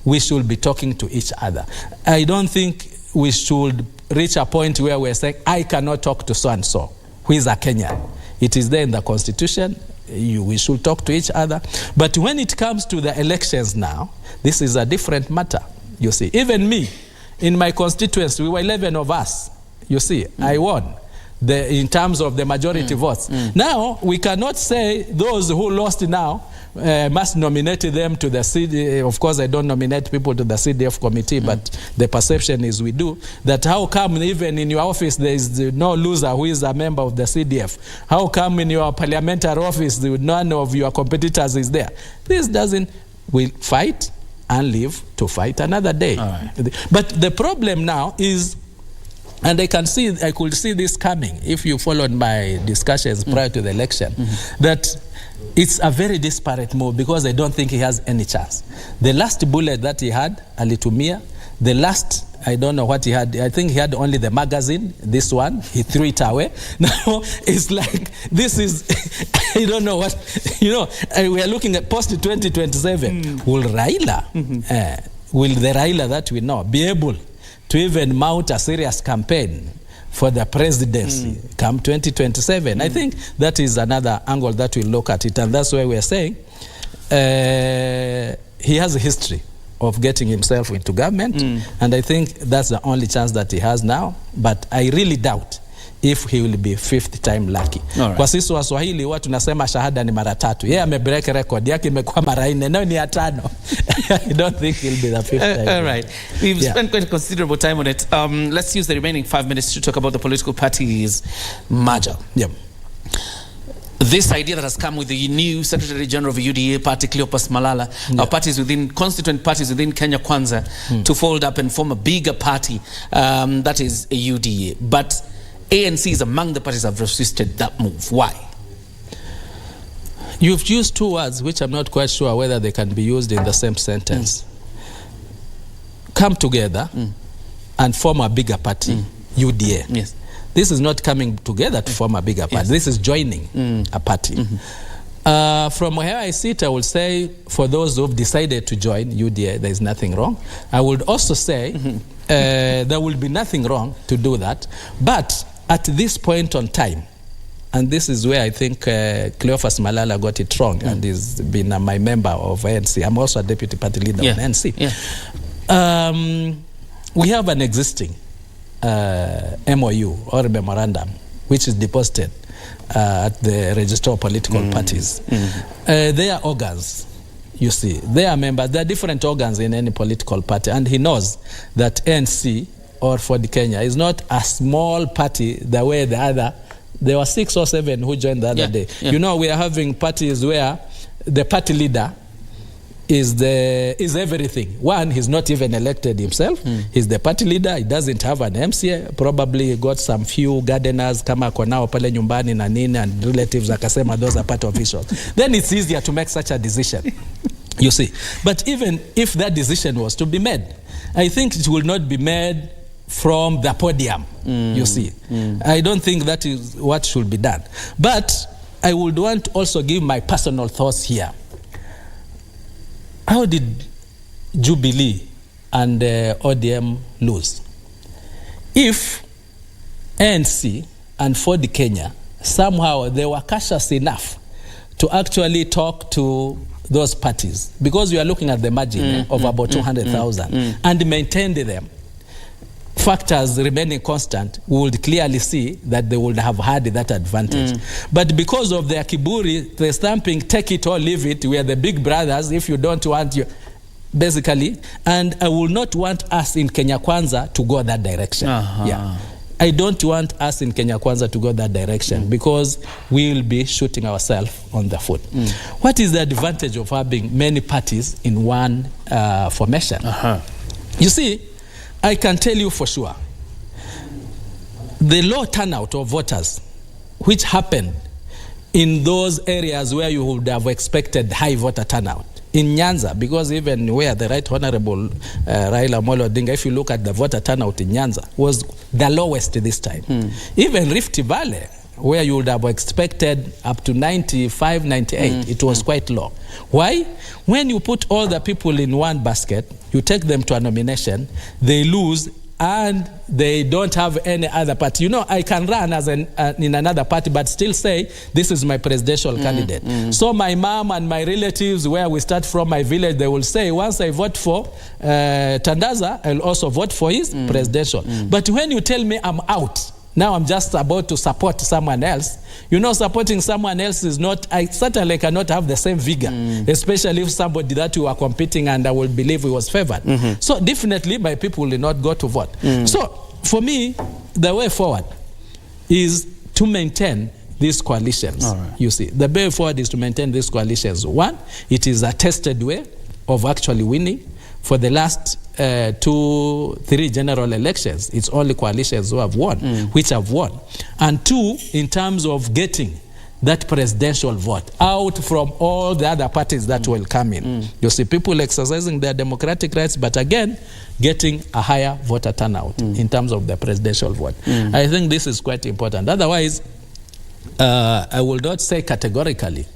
we should be talking to each other. I don't think we should reach a point where we're saying, I cannot talk to so-and-so, who is a Kenyan. It is there in the Constitution. We should talk to each other. But when it comes to the elections now, this is a different matter, you see. Even me, in my constituency, we were 11 of us, you see. I won in terms of the majority votes. Now, we cannot say those who lost now must nominate them to the CD. Of course, I don't nominate people to the CDF committee, but the perception is we do. That how come even in your office there is no loser who is a member of the CDF? How come in your parliamentary office none of your competitors is there? This doesn't. We fight and live to fight another day. But the problem now is, and I could see this coming if you followed my discussions prior to the election, that it's a very disparate move because I don't think he has any chance. The last bullet that he had, Alitumia, the last, I don't know what he had. I think he had only the magazine, this one. He threw it away. Now, it's like, this is, I don't know what, we are looking at post-2027. Will Raila, will the Raila that we know be able to even mount a serious campaign for the presidency come 2027? I think that is another angle that we look at it, and that's why we are saying he has a history of getting himself into government, and I think that's the only chance that he has now, but I really doubt if he will be fifth time lucky. Kwa sisi Waswahili huwa tunasema shahada ni mara tatu. Yeye amebreak record yake imekuwa mara 4, nayo ni ya 5. I don't think he'll be the fifth time. All right. We've spent quite a considerable time on it. Let's use the remaining 5 minutes to talk about the political parties merger. Yep. This idea that has come with the new Secretary General of the UDA party, Cleopas Malala, constituent parties within Kenya Kwanza, to fold up and form a bigger party that is a UDA. But ANC is among the parties that have resisted that move. Why? You've used 2 words which I'm not quite sure whether they can be used in the same sentence. Come together and form a bigger party, UDA. Yes. This is not coming together to form a bigger party. Yes. This is joining a party. From where I sit, I will say for those who have decided to join UDA, there is nothing wrong. I would also say there will be nothing wrong to do that. But at this point on time, and this is where I think Cleophas Malala got it wrong and has been my member of ANC. I'm also a deputy party leader of ANC. We have an existing MOU or memorandum which is deposited at the Register of Political Parties. They are organs, you see. They are members. There are different organs in any political party, and he knows that ANC or Ford Kenya is not a small party the way the other. There were 6 or 7 who joined the other day. You know, we are having parties where the party leader is everything. One, he's not even elected himself. He's the party leader. He doesn't have an MCA. Probably he got some few gardeners kama konao pale nyumbani na nini and relatives akasema those are part of officials. Then it's easier to make such a decision. You see. But even if that decision was to be made, I think it will not be made from the podium, you see. I don't think that is what should be done. But I would want to also give my personal thoughts here. How did Jubilee and ODM lose? If ANC and Ford Kenya, somehow they were cautious enough to actually talk to those parties, because we are looking at the margin of about 200,000 and maintained them, factors remaining constant, we would clearly see that they would have had that advantage. But because of their kiburi, the stamping, take it or leave it, we are the big brothers, if you don't want you, basically, and I will not want us in Kenya Kwanza to go that direction. I don't want us in Kenya Kwanza to go that direction because we will be shooting ourselves on the foot. What is the advantage of having many parties in one formation? You see, I can tell you for sure the low turnout of voters, which happened in those areas where you would have expected high voter turnout. In Nyanza, because even where the Right Honorable Raila Amolo Odinga, if you look at the voter turnout in Nyanza, was the lowest this time. Even Rift Valley, where you would have expected up to 95, 98, it was quite low. Why? When you put all the people in one basket, you take them to a nomination, they lose, and they don't have any other party. You know, I can run as in another party, but still say, this is my presidential candidate. So my mom and my relatives, where we start from, my village, they will say, once I vote for Tandaza, I'll also vote for his presidential. But when you tell me I'm out, now I'm just about to support someone else. You know, supporting someone else is not, I certainly cannot have the same vigor, especially if somebody that you are competing and I will believe he was favored. So definitely my people will not go to vote. So for me, the way forward is to maintain these coalitions. You see, the way forward is to maintain these coalitions. One, it is a tested way of actually winning. For the last 2-3 general elections, it's only coalitions who have won, which have won. And two, in terms of getting that presidential vote out from all the other parties that will come in. You see, people exercising their democratic rights, but again, getting a higher voter turnout in terms of the presidential vote. I think this is quite important. Otherwise, I will not say categorically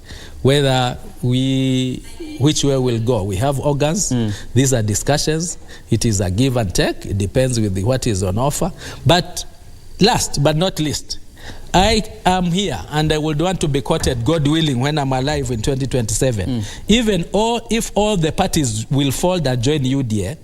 whether which way we'll go. We have organs. These are discussions. It is a give and take. It depends with what is on offer. But last but not least, I am here and I would want to be quoted, God willing, when I'm alive in 2027. Even if all the parties will fold and join UDA,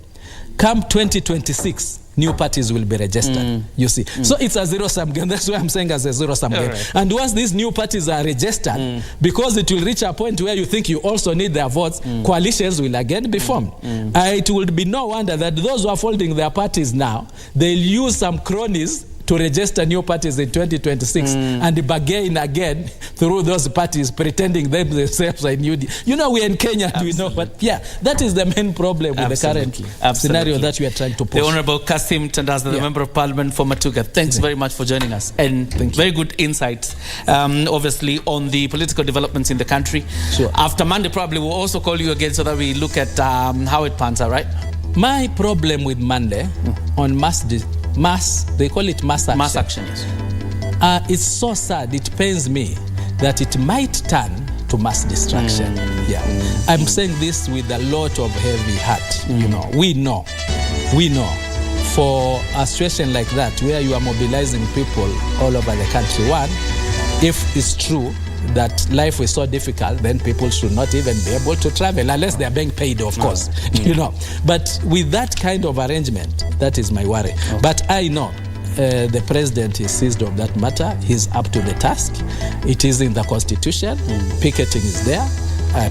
come 2026, new parties will be registered. You see, so it's a zero-sum game. That's why I'm saying as a zero-sum game. And once these new parties are registered, because it will reach a point where you think you also need their votes, coalitions will again be formed. It will be no wonder that those who are folding their parties now, they'll use some cronies to register new parties in 2026 and bargain again through those parties, pretending themselves are new. You know, we in Kenya, we know, but yeah, that is the main problem with the current scenario that we are trying to push. The Honorable Kasim Tandaza, the Member of Parliament for Matuga, thanks very much for joining us, and very good insights, obviously, on the political developments in the country. After Monday, probably we'll also call you again so that we look at how it pans out, right? My problem with Monday on they call it mass action. Mass action, yes. It's so sad. It pains me that it might turn to mass destruction. I'm saying this with a lot of heavy heart. You know, we know for a situation like that where you are mobilizing people all over the country. One, if it's true that life is so difficult, then people should not even be able to travel unless they are being paid, of course. You know, but with that kind of arrangement, that is my worry. But I know the president is seized of that matter. He's up to the task. It is in the constitution. Picketing is there.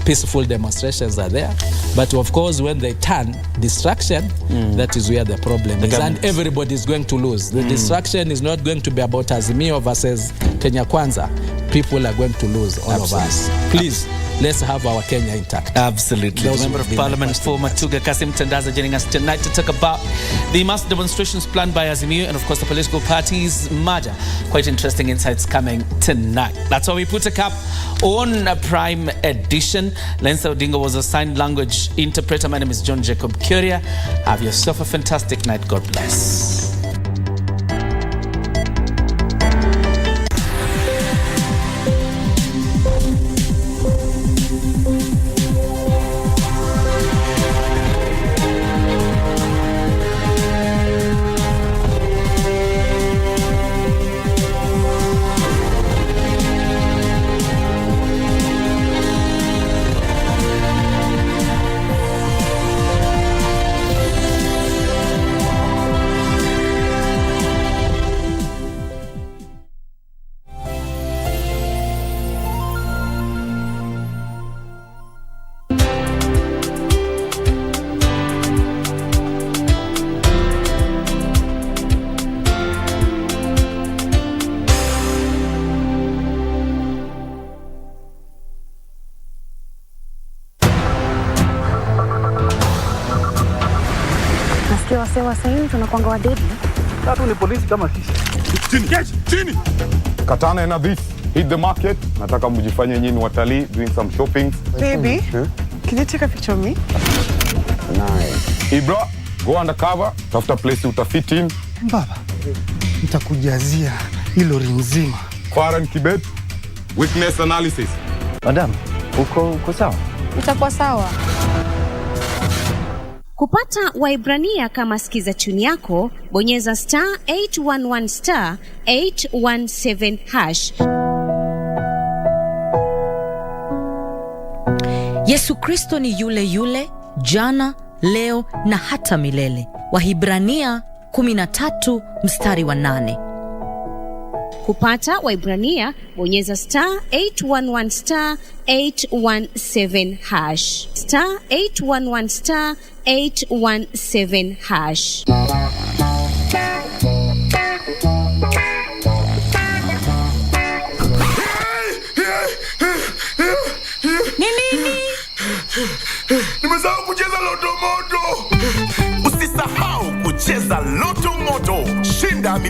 Peaceful demonstrations are there. But of course, when they turn distraction, that is where the problem is. And everybody is going to lose. The distraction is not going to be about Azimio versus Kenya Kwanza. People are going to lose, all of us. Please, let's have our Kenya intact. Absolutely. The Member of Parliament for Matuga, Kasim Tandaza, joining us tonight to talk about the mass demonstrations planned by Azimio and, of course, the political parties' merger. Quite interesting insights coming tonight. That's how we put a cap on a Prime Edition. Lensa Odinga was a sign language interpreter. My name is John Jacob Kioria. Have yourself a fantastic night. God bless. Wase wa saini tunakuanga wadedi Tatu ni polisi kama sisi. Chini. Katana na this. Hit the market. Nataka mjifanye nyinyi watalii doing some shopping. Baby, can you take a picture of me? Nice. Ibra, go undercover. Tafuta place utafit in. Baba, nitakujazia hilo nzima. Foreign Kibet. Weakness analysis. Madam, uko sawa? Itakuwa sawa. Kupata Waibrania kama sikiza tune yako, bonyeza *811 *817 hash. Yesu Kristo ni yule yule, jana, leo na hata milele. Wahibrania 13 mstari wa 8. Kupata Waibrania, bonyeza *811 *817 hash. *811 *817 hash. Nini? Nimesahau kucheza Loto Moto. Usisahau kucheza Loto Moto. Shinda